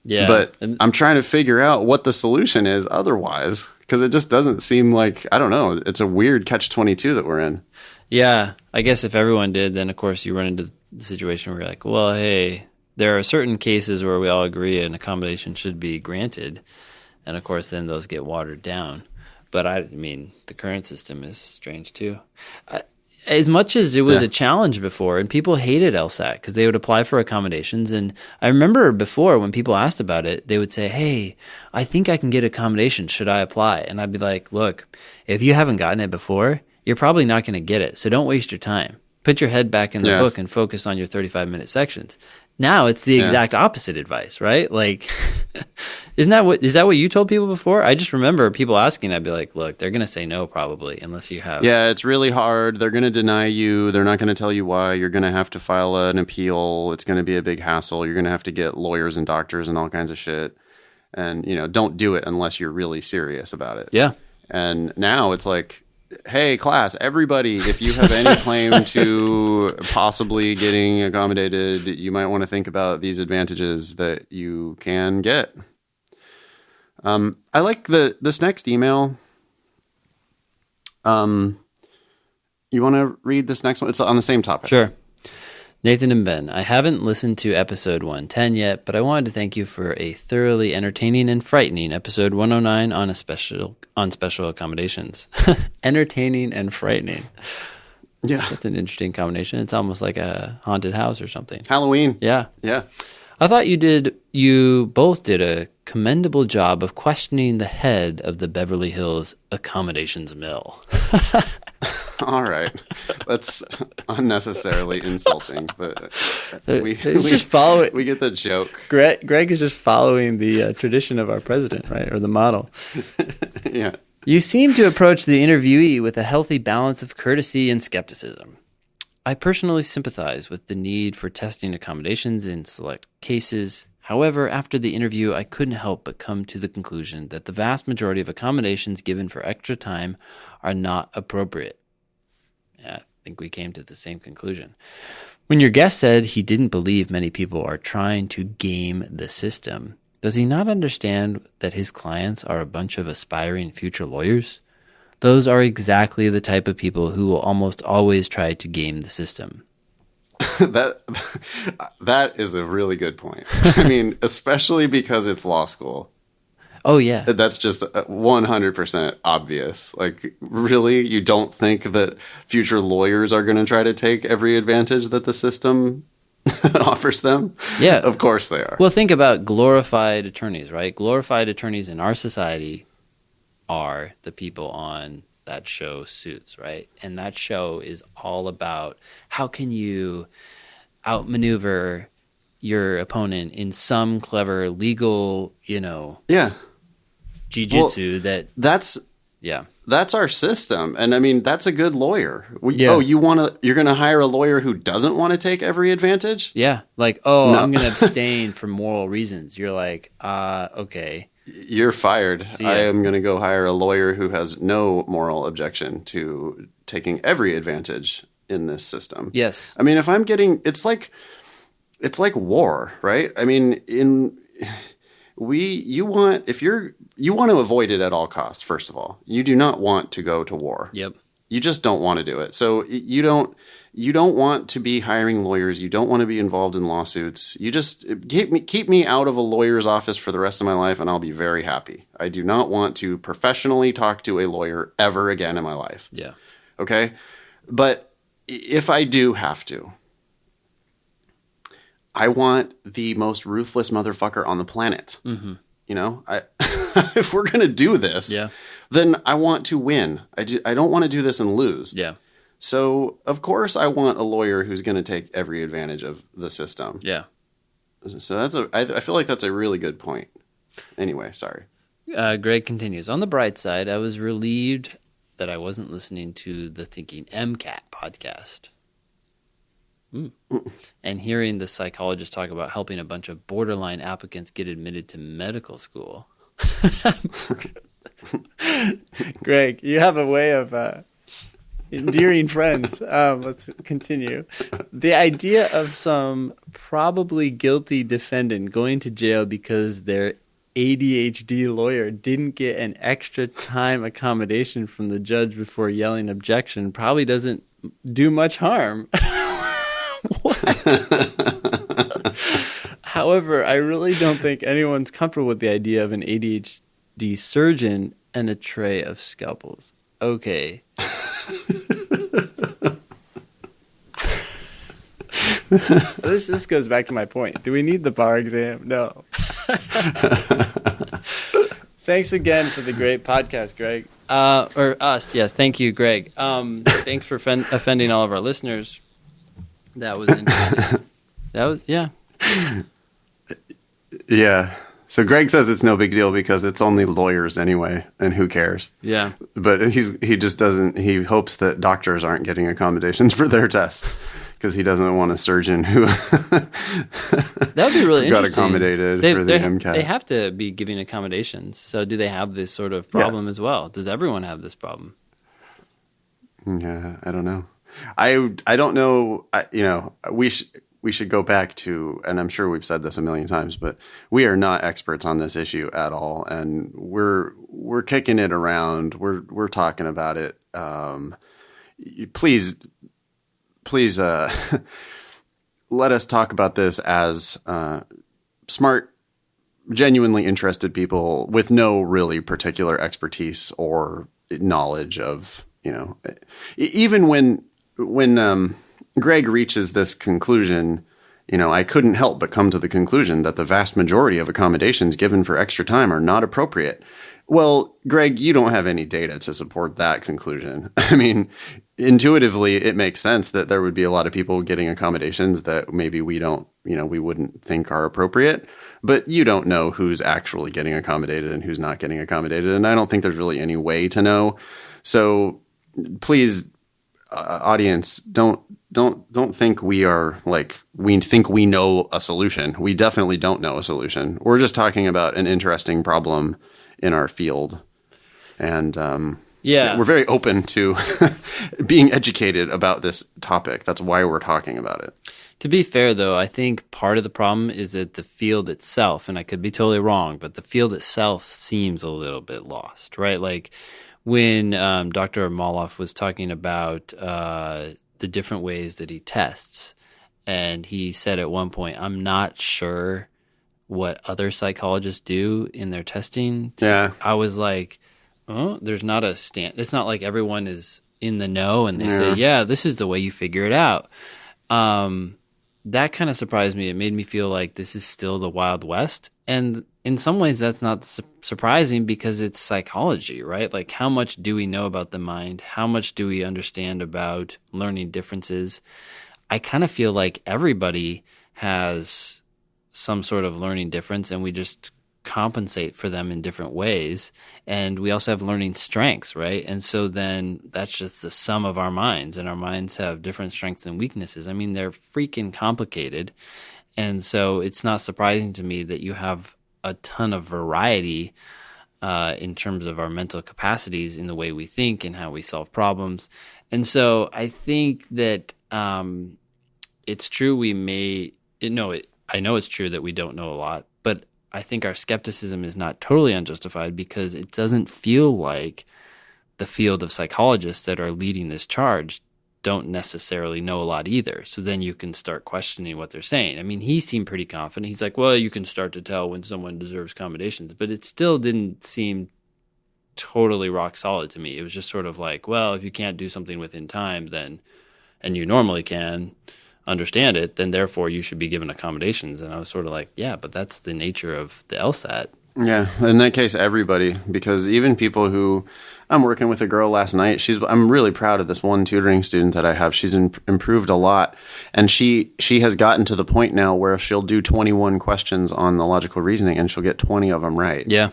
Yeah. But I'm trying to figure out what the solution is otherwise, because it just doesn't seem like, I don't know, it's a weird catch-22 that we're in. Yeah. I guess if everyone did, then of course you run into the situation where you're like, well, hey, there are certain cases where we all agree an accommodation should be granted. And of course then those get watered down. But I mean, the current system is strange too. As much as it was a challenge before, and people hated LSAT because they would apply for accommodations. And I remember before when people asked about it, they would say, hey, I think I can get accommodations. Should I apply? And I'd be like, look, if you haven't gotten it before, you're probably not going to get it. So don't waste your time. Put your head back in the book and focus on your 35-minute sections. Now it's the exact opposite advice, right? Is that what you told people before? I just remember people asking. I'd be like, look, they're going to say no probably unless you have. Yeah, it's really hard. They're going to deny you. They're not going to tell you why. You're going to have to file an appeal. It's going to be a big hassle. You're going to have to get lawyers and doctors and all kinds of shit. And, don't do it unless you're really serious about it. Yeah. And now it's like, hey, class, everybody, if you have any claim to possibly getting accommodated, you might want to think about these advantages that you can get. I like this next email. You want to read this next one? It's on the same topic. Sure. Nathan and Ben, I haven't listened to episode 110 yet, but I wanted to thank you for a thoroughly entertaining and frightening episode 109 on special accommodations. Entertaining and frightening. Yeah. That's an interesting combination. It's almost like a haunted house or something. Halloween. Yeah. Yeah. I thought you both did a commendable job of questioning the head of the Beverly Hills accommodations mill. All right. That's unnecessarily insulting, but we just follow it. We get the joke. Greg is just following the tradition of our president, right? Or the model. Yeah. You seem to approach the interviewee with a healthy balance of courtesy and skepticism. I personally sympathize with the need for testing accommodations in select cases. However, after the interview, I couldn't help but come to the conclusion that the vast majority of accommodations given for extra time are not appropriate. Yeah, I think we came to the same conclusion. When your guest said he didn't believe many people are trying to game the system, does he not understand that his clients are a bunch of aspiring future lawyers? Those are exactly the type of people who will almost always try to game the system. That is a really good point. I mean, especially because it's law school. Oh, yeah. That's just 100% obvious. Like, really? You don't think that future lawyers are going to try to take every advantage that the system offers them? Yeah. Of course they are. Well, think about glorified attorneys, right? Glorified attorneys in our society are the people on that show Suits, right? And that show is all about how can you outmaneuver your opponent in some clever legal, yeah, jiu-jitsu that's our system. And I mean, that's a good lawyer. Yeah. Oh, you're going to hire a lawyer who doesn't want to take every advantage? Yeah. Like, no. I'm going to abstain for moral reasons. You're like, okay. You're fired. I am going to go hire a lawyer who has no moral objection to taking every advantage in this system. Yes. I mean, if I'm getting, it's like war, right? I mean, you want to avoid it at all costs. First of all, you do not want to go to war. Yep. You just don't want to do it. So you don't want to be hiring lawyers. You don't want to be involved in lawsuits. You just keep me out of a lawyer's office for the rest of my life, and I'll be very happy. I do not want to professionally talk to a lawyer ever again in my life. Yeah. Okay? But if I do have to, I want the most ruthless motherfucker on the planet. Mm-hmm. If we're going to do this, then I want to win. I don't want to do this and lose. Yeah. So, of course, I want a lawyer who's going to take every advantage of the system. Yeah. So I feel like that's a really good point. Anyway, sorry. Greg continues. On the bright side, I was relieved that I wasn't listening to the Thinking MCAT podcast. And hearing the psychologist talk about helping a bunch of borderline applicants get admitted to medical school. Greg, you have a way of endearing friends. Let's continue. The idea of some probably guilty defendant going to jail because their ADHD lawyer didn't get an extra time accommodation from the judge before yelling objection probably doesn't do much harm. However, I really don't think anyone's comfortable with the idea of an ADHD surgeon and a tray of scalpels. Okay. This goes back to my point. Do we need the bar exam? No. Thanks again for the great podcast, Greg. Or us, yes. Thank you, Greg. Thanks for offending all of our listeners. That was interesting. Yeah. Yeah. So Greg says it's no big deal because it's only lawyers anyway, and who cares? Yeah. But he just doesn't. He hopes that doctors aren't getting accommodations for their tests because he doesn't want a surgeon who that would be really got interesting. accommodated for the MCAT. They have to be giving accommodations. So do they have this sort of problem as well? Does everyone have this problem? Yeah, I don't know. I don't know. We should go back to, and I'm sure we've said this a million times, but we are not experts on this issue at all, and we're kicking it around. We're talking about it. Please, let us talk about this as smart, genuinely interested people with no really particular expertise or knowledge of, even when Greg reaches this conclusion, I couldn't help but come to the conclusion that the vast majority of accommodations given for extra time are not appropriate. Well, Greg, you don't have any data to support that conclusion. I mean, intuitively, it makes sense that there would be a lot of people getting accommodations that maybe we don't, we wouldn't think are appropriate. But you don't know who's actually getting accommodated and who's not getting accommodated. And I don't think there's really any way to know. So please, audience, don't think we think we know a solution. We definitely don't know a solution. We're just talking about an interesting problem in our field. And we're very open to being educated about this topic. That's why we're talking about it. To be fair, though, I think part of the problem is that the field itself, and I could be totally wrong, but the field itself seems a little bit lost, right? Like when Dr. Maloff was talking about the different ways that he tests, and he said at one point, I'm not sure what other psychologists do in their testing. Yeah. I was like, oh, there's not a stand. It's not like everyone is in the know and they say, yeah, this is the way you figure it out. That kind of surprised me. It made me feel like this is still the Wild West. And in some ways, that's not surprising because it's psychology, right? Like, how much do we know about the mind? How much do we understand about learning differences? I kind of feel like everybody has some sort of learning difference, and we just compensate for them in different ways. And we also have learning strengths, right? And so then that's just the sum of our minds, and our minds have different strengths and weaknesses. I mean, they're freaking complicated. And so it's not surprising to me that you have a ton of variety in terms of our mental capacities in the way we think and how we solve problems. And so I think that it's true I know it's true that we don't know a lot, but I think our skepticism is not totally unjustified because it doesn't feel like the field of psychologists that are leading this charge don't necessarily know a lot either. So then you can start questioning what they're saying. I mean, he seemed pretty confident. He's like, well, you can start to tell when someone deserves accommodations, but it still didn't seem totally rock solid to me. It was just sort of like, well, if you can't do something within time, then, and you normally can understand it, then therefore you should be given accommodations. And I was sort of like, yeah, but that's the nature of the LSAT. Yeah, in that case, everybody, because even people who, I'm working with a girl last night. I'm really proud of this one tutoring student that I have. She's improved a lot, and she has gotten to the point now where she'll do 21 questions on the logical reasoning, and she'll get 20 of them right. Yeah,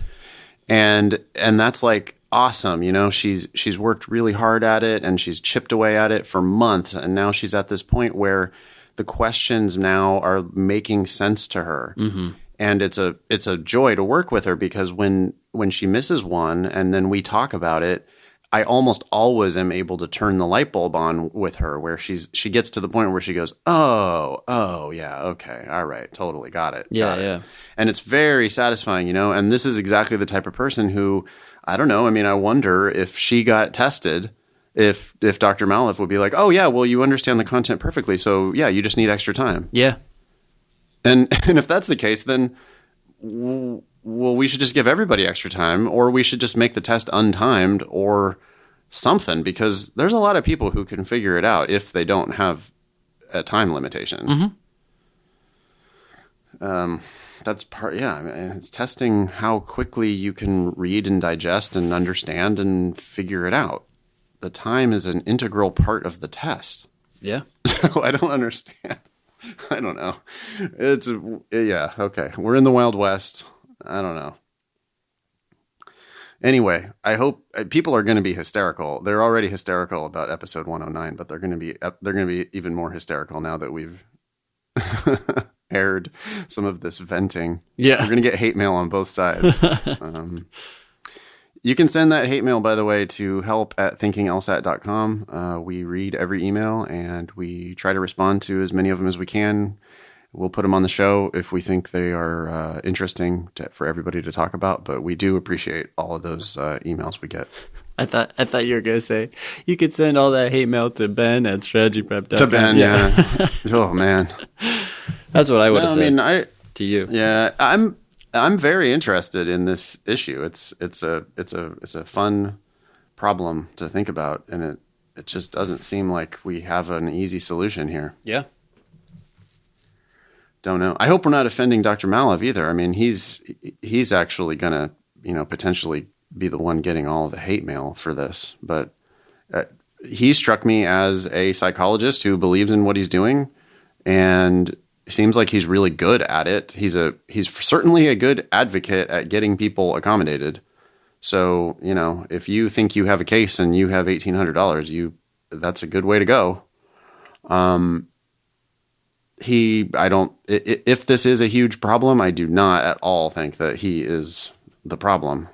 and that's like awesome. She's worked really hard at it, and she's chipped away at it for months, and now she's at this point where the questions now are making sense to her. Mm-hmm. And it's a joy to work with her because when she misses one and then we talk about it, I almost always am able to turn the light bulb on with her where she gets to the point where she goes, oh yeah, okay, all right, totally got it. Yeah. And it's very satisfying, and this is exactly the type of person who, I don't know, I mean, I wonder if she got tested, if Dr. Maloff would be like, oh yeah, well, you understand the content perfectly, so yeah, you just need extra time. Yeah. And if that's the case, then, well, we should just give everybody extra time, or we should just make the test untimed or something, because there's a lot of people who can figure it out if they don't have a time limitation. Mm-hmm. That's part, yeah. I mean, it's testing how quickly you can read and digest and understand and figure it out. The time is an integral part of the test. Yeah. So I don't understand. I don't know. Yeah, okay. We're in the Wild West. I don't know. Anyway, I hope people are going to be hysterical. They're already hysterical about episode 109, but they're going to be even more hysterical now that we've aired some of this venting. Yeah. We're going to get hate mail on both sides. You can send that hate mail, by the way, to help@thinkinglsat.com. We read every email, and we try to respond to as many of them as we can. We'll put them on the show if we think they are interesting for everybody to talk about, but we do appreciate all of those emails we get. I thought you were going to say, you could send all that hate mail to Ben at strategyprep.com. To Ben, yeah. Oh, man. That's what I would have said to you. Yeah, I'm very interested in this issue. It's a fun problem to think about, and it just doesn't seem like we have an easy solution here. Yeah. Don't know. I hope we're not offending Dr. Maloff either. I mean, he's actually gonna, potentially be the one getting all the hate mail for this, but he struck me as a psychologist who believes in what he's doing and seems like he's really good at it. He's certainly a good advocate at getting people accommodated. So, if you think you have a case and you have $1,800, that's a good way to go. If this is a huge problem, I do not at all think that he is the problem.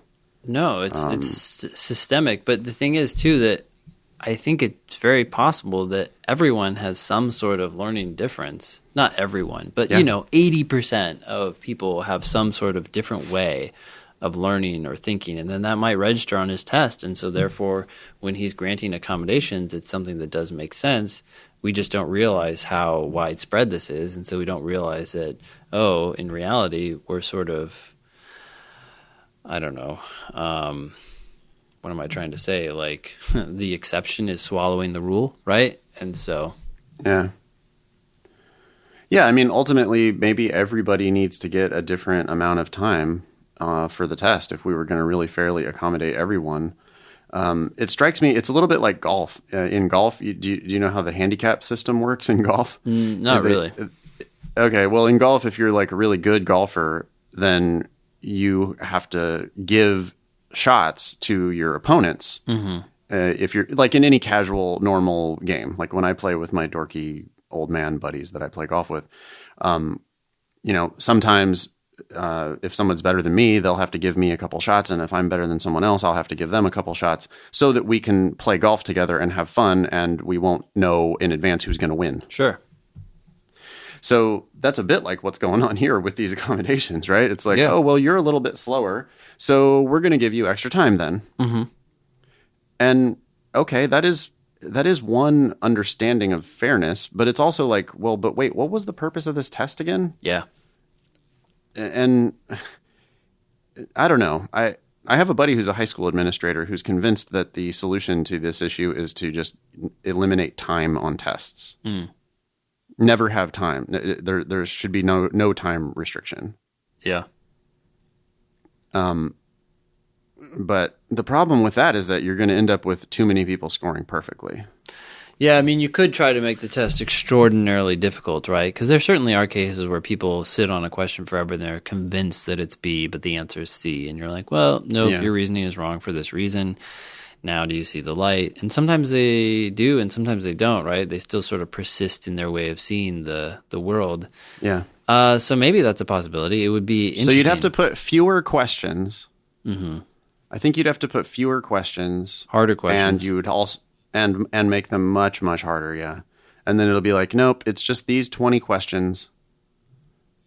No, it's systemic. But the thing is, too, that I think it's very possible that everyone has some sort of learning difference. Not everyone, but, 80% of people have some sort of different way of learning or thinking. And then that might register on his test. And so therefore, when he's granting accommodations, it's something that does make sense. We just don't realize how widespread this is. And so we don't realize that, in reality, we're sort of, I don't know, what am I trying to say? Like, the exception is swallowing the rule, right? And so... Yeah. Yeah, I mean, ultimately, maybe everybody needs to get a different amount of time for the test if we were going to really fairly accommodate everyone. It strikes me, it's a little bit like golf. In golf, do you know how the handicap system works in golf? Not really. Okay, well, in golf, if you're like a really good golfer, then you have to give shots to your opponents. Mm-hmm. If you're like in any casual, normal game, like when I play with my dorky old man buddies that I play golf with, sometimes if someone's better than me, they'll have to give me a couple shots. And if I'm better than someone else, I'll have to give them a couple shots so that we can play golf together and have fun. And we won't know in advance who's going to win. Sure. So that's a bit like what's going on here with these accommodations, right? It's like, oh, well, you're a little bit slower, so we're going to give you extra time then. Mm-hmm. And okay, that is one understanding of fairness, but it's also like, well, but wait, what was the purpose of this test again? Yeah. And I don't know. I have a buddy who's a high school administrator who's convinced that the solution to this issue is to just eliminate time on tests. Mm. Never have time. There should be no time restriction. Yeah. But the problem with that is that you're going to end up with too many people scoring perfectly. Yeah, I mean, you could try to make the test extraordinarily difficult, right? Because there certainly are cases where people sit on a question forever and they're convinced that it's B, but the answer is C. And you're like, well, no, your reasoning is wrong for this reason. Now do you see the light? And sometimes they do and sometimes they don't, right? They still sort of persist in their way of seeing the world. Yeah. So maybe that's a possibility. It would be interesting. So you'd have to put fewer questions. Mm-hmm. I think you'd have to put fewer questions. Harder questions. And you would also... And make them much, much harder, yeah. And then it'll be like, nope, it's just these 20 questions,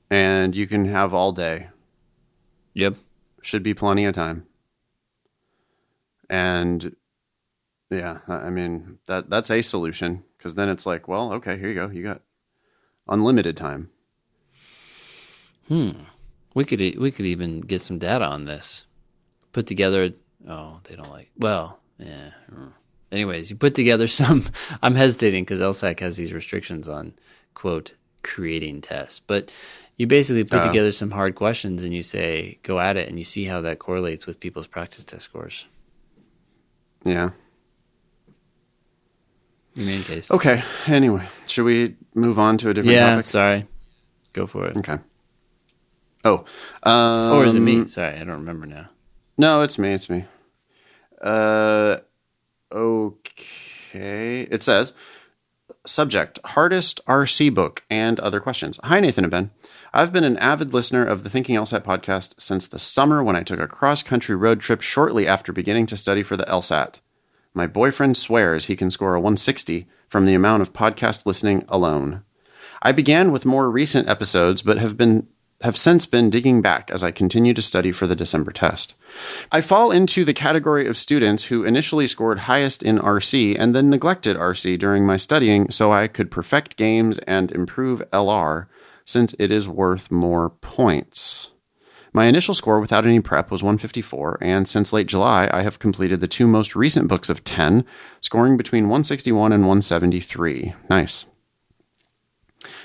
and you can have all day. Yep. Should be plenty of time. And, yeah, I mean, that's a solution, because then it's like, well, okay, here you go. You got unlimited time. We could even get some data on this. Put together... Oh, they don't like... Well, yeah... Anyways, you put together some... I'm hesitating because LSAT has these restrictions on, quote, creating tests. But you basically put together some hard questions and you say, go at it, and you see how that correlates with people's practice test scores. Yeah. In any case. Okay. Anyway, should we move on to a different topic? Yeah, sorry. Go for it. Okay. Oh. Or is it me? Sorry, I don't remember now. No, it's me. Okay. It says, subject, hardest RC book and other questions. Hi, Nathan and Ben. I've been an avid listener of the Thinking LSAT podcast since the summer when I took a cross-country road trip shortly after beginning to study for the LSAT. My boyfriend swears he can score a 160 from the amount of podcast listening alone. I began with more recent episodes, but have since been digging back as I continue to study for the December test. I fall into the category of students who initially scored highest in RC and then neglected RC during my studying so I could perfect games and improve LR since it is worth more points. My initial score without any prep was 154, and since late July, I have completed the two most recent books of 10, scoring between 161 and 173. Nice.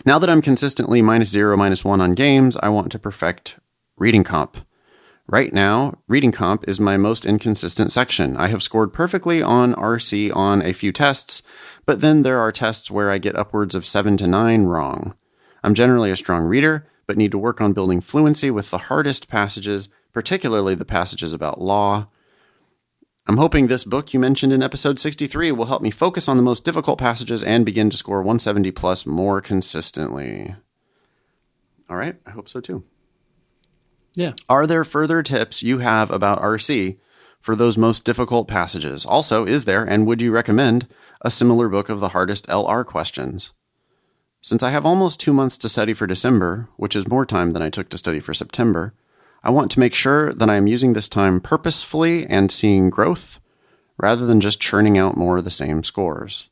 Now that I'm consistently -0, -1 on games, I want to perfect reading comp. Right now, reading comp is my most inconsistent section. I have scored perfectly on RC on a few tests, but then there are tests where I get upwards of 7 to 9 wrong. I'm generally a strong reader, but need to work on building fluency with the hardest passages, particularly the passages about law. I'm hoping this book you mentioned in episode 63 will help me focus on the most difficult passages and begin to score 170 plus more consistently. All right, I hope so too. Yeah. Are there further tips you have about RC for those most difficult passages? Also, is there, and would you recommend, a similar book of the hardest LR questions? Since I have almost 2 months to study for December, which is more time than I took to study for September, I want to make sure that I am using this time purposefully and seeing growth, rather than just churning out more of the same scores.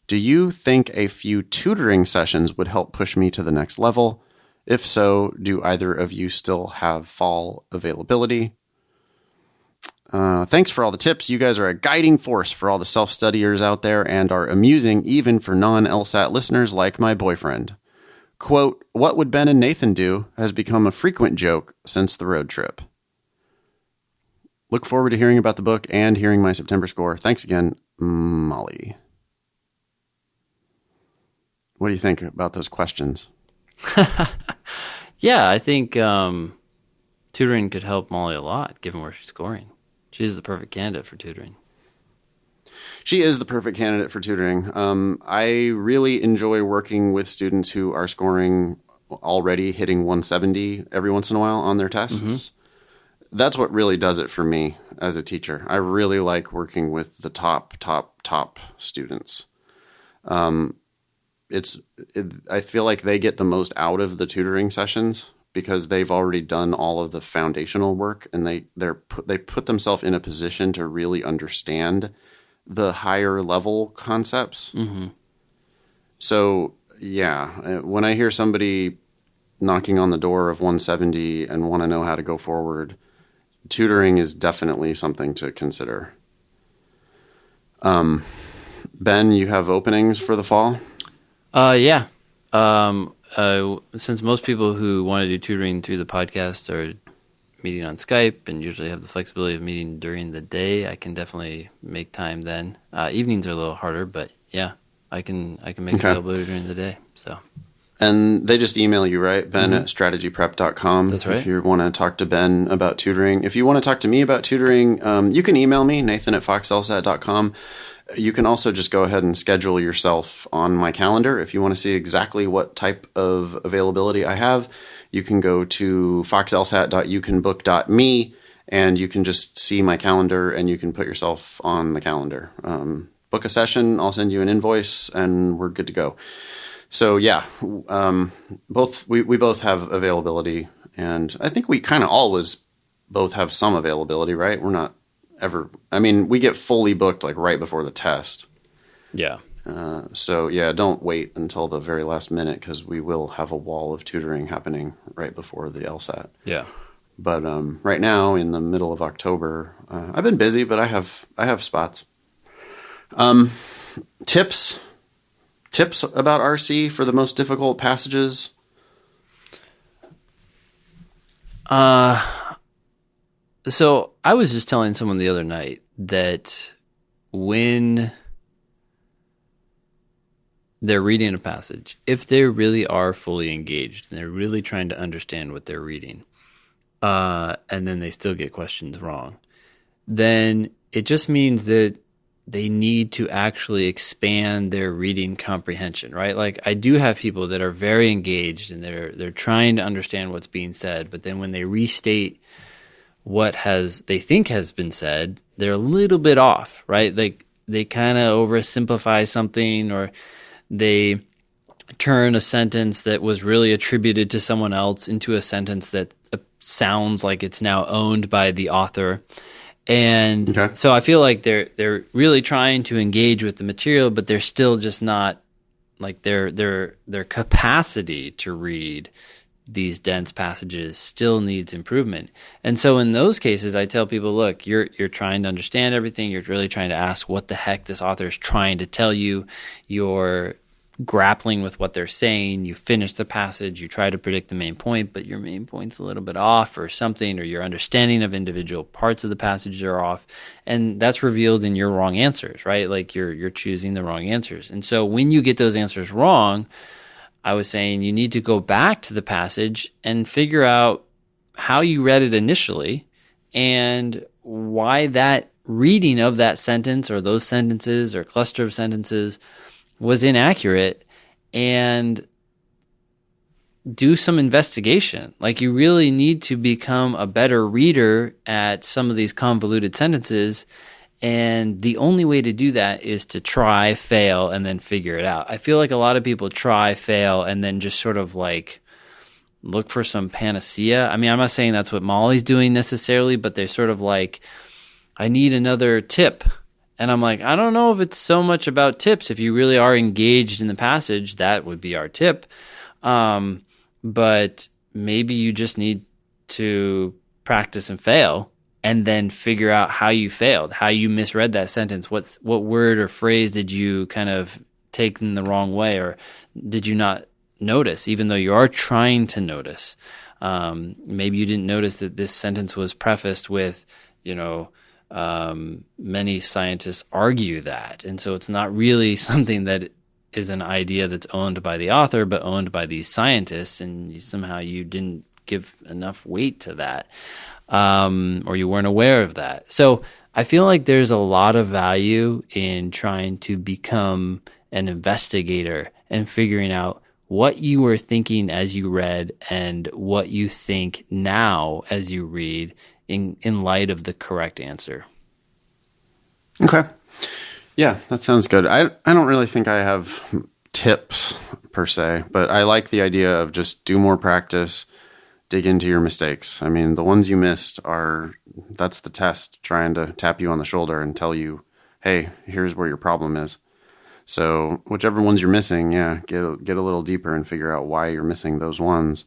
Do you think a few tutoring sessions would help push me to the next level? If so, do either of you still have fall availability? Thanks for all the tips. You guys are a guiding force for all the self-studiers out there and are amusing even for non-LSAT listeners like my boyfriend. Quote, "What would Ben and Nathan do?" has become a frequent joke since the road trip. Look forward to hearing about the book and hearing my September score. Thanks again, Molly. What do you think about those questions? Yeah, I think tutoring could help Molly a lot, given where she's scoring. She's the perfect candidate for tutoring. She is the perfect candidate for tutoring. I really enjoy working with students who are scoring already hitting 170 every once in a while on their tests. Mm-hmm. That's what really does it for me as a teacher. I really like working with the top students. I feel like they get the most out of the tutoring sessions because they've already done all of the foundational work, and they put themselves in a position to really understand the higher level concepts. Mm-hmm. So yeah, when I hear somebody knocking on the door of 170 and want to know how to go forward, tutoring is definitely something to consider. Ben, you have openings for the fall? Yeah. Since most people who want to do tutoring through the podcast are meeting on Skype and usually have the flexibility of meeting during the day, I can definitely make time then. Evenings are a little harder, but yeah, I can make availability during the day. So. And they just email you, right? Ben at strategyprep.com. That's right. If you want to talk to Ben about tutoring. If you want to talk to me about tutoring, you can email me, nathan@foxlsat.com. You can also just go ahead and schedule yourself on my calendar. If you want to see exactly what type of availability I have, you can go to foxlsat.youcanbook.me and you can just see my calendar and you can put yourself on the calendar. Book a session, I'll send you an invoice, and we're good to go. So yeah, we both have availability, and I think we kind of always both have some availability, right? We're not ever, we get fully booked like right before the test. Yeah. So yeah, don't wait until the very last minute because we will have a wall of tutoring happening right before the LSAT. Yeah. But right now, in the middle of October, I've been busy, but I have spots. Tips about RC for the most difficult passages? So I was just telling someone the other night that when they're reading a passage, if they really are fully engaged and they're really trying to understand what they're reading, and then they still get questions wrong, then it just means that they need to actually expand their reading comprehension, right? Like I do have people that are very engaged and they're trying to understand what's being said, but then when they restate what they think has been said, they're a little bit off, right? Like they kind of oversimplify something, or they turn a sentence that was really attributed to someone else into a sentence that sounds like it's now owned by the author. And so I feel like they're really trying to engage with the material, but they're still just not, like their capacity to read these dense passages still needs improvement. And so in those cases, I tell people, look, you're trying to understand everything. You're really trying to ask what the heck this author is trying to tell you. You're grappling with what they're saying. You finish the passage, you try to predict the main point, but your main point's a little bit off or something, or your understanding of individual parts of the passage are off. And that's revealed in your wrong answers, right? Like you're choosing the wrong answers. And so when you get those answers wrong, I was saying you need to go back to the passage and figure out how you read it initially and why that reading of that sentence or those sentences or cluster of sentences was inaccurate, and do some investigation. Like you really need to become a better reader at some of these convoluted sentences. And the only way to do that is to try, fail, and then figure it out. I feel like a lot of people try, fail, and then just sort of like look for some panacea. I mean, I'm not saying that's what Molly's doing necessarily, but they're sort of like, I need another tip. And I'm like, I don't know if it's so much about tips. If you really are engaged in the passage, that would be our tip. But maybe you just need to practice and fail and then figure out how you failed, how you misread that sentence. What word or phrase did you kind of take in the wrong way, or did you not notice, even though you are trying to notice? Maybe you didn't notice that this sentence was prefaced with, many scientists argue that. And so it's not really something that is an idea that's owned by the author, but owned by these scientists. And somehow you didn't give enough weight to that, or you weren't aware of that. So I feel like there's a lot of value in trying to become an investigator and figuring out what you were thinking as you read and what you think now as you read in light of the correct answer. Okay. Yeah, that sounds good. I don't really think I have tips per se, but I like the idea of just do more practice, dig into your mistakes. I mean, the ones you missed that's the test, trying to tap you on the shoulder and tell you, hey, here's where your problem is. So whichever ones you're missing, get a little deeper and figure out why you're missing those ones.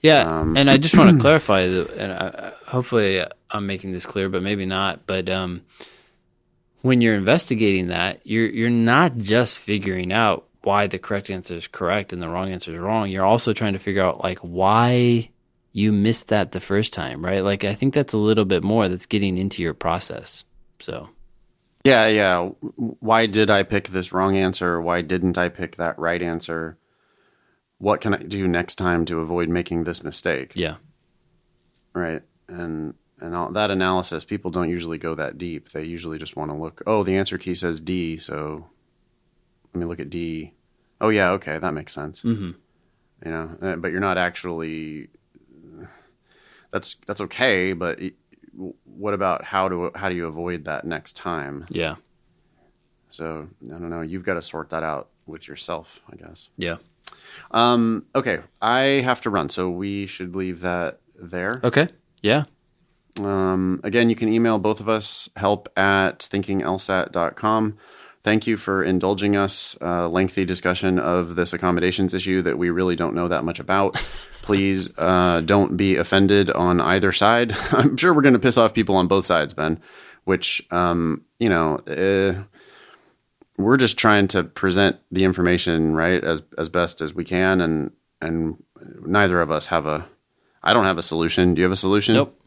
Yeah, and I just want to clarify, and hopefully I'm making this clear, but maybe not. But when you're investigating that, you're not just figuring out why the correct answer is correct and the wrong answer is wrong. You're also trying to figure out like why you missed that the first time, right? Like I think that's a little bit more that's getting into your process. So. Yeah. Why did I pick this wrong answer? Why didn't I pick that right answer? What can I do next time to avoid making this mistake? Yeah. Right. And all that analysis, people don't usually go that deep. They usually just want to look, the answer key says D, so let me look at D. Oh, yeah, okay, that makes sense. Mm-hmm. But you're not actually, that's okay, but what about how do you avoid that next time? Yeah. So, I don't know, you've got to sort that out with yourself, I guess. Yeah. Okay, I have to run, so we should leave that there. Okay, yeah. Again, you can email both of us, help@thinkinglsat.com. Thank you for indulging us. Lengthy discussion of this accommodations issue that we really don't know that much about. Please don't be offended on either side. I'm sure we're going to piss off people on both sides, Ben, which, we're just trying to present the information, right, as best as we can. And neither of us I don't have a solution. Do you have a solution? Nope.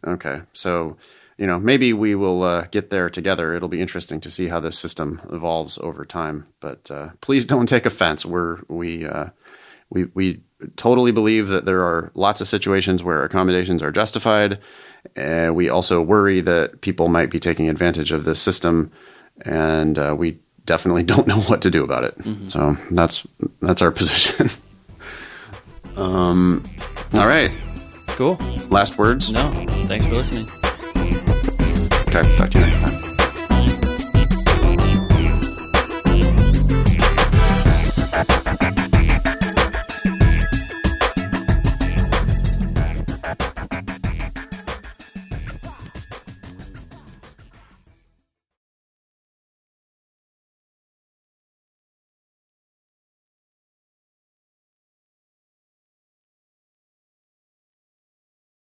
Okay. So, maybe we will get there together. It'll be interesting to see how this system evolves over time. But please don't take offense. We totally believe that there are lots of situations where accommodations are justified. We also worry that people might be taking advantage of this system, and we definitely don't know what to do about it. Mm-hmm. So that's our position. All right. Cool. Last words? No. Thanks for listening. Okay. Talk to you next.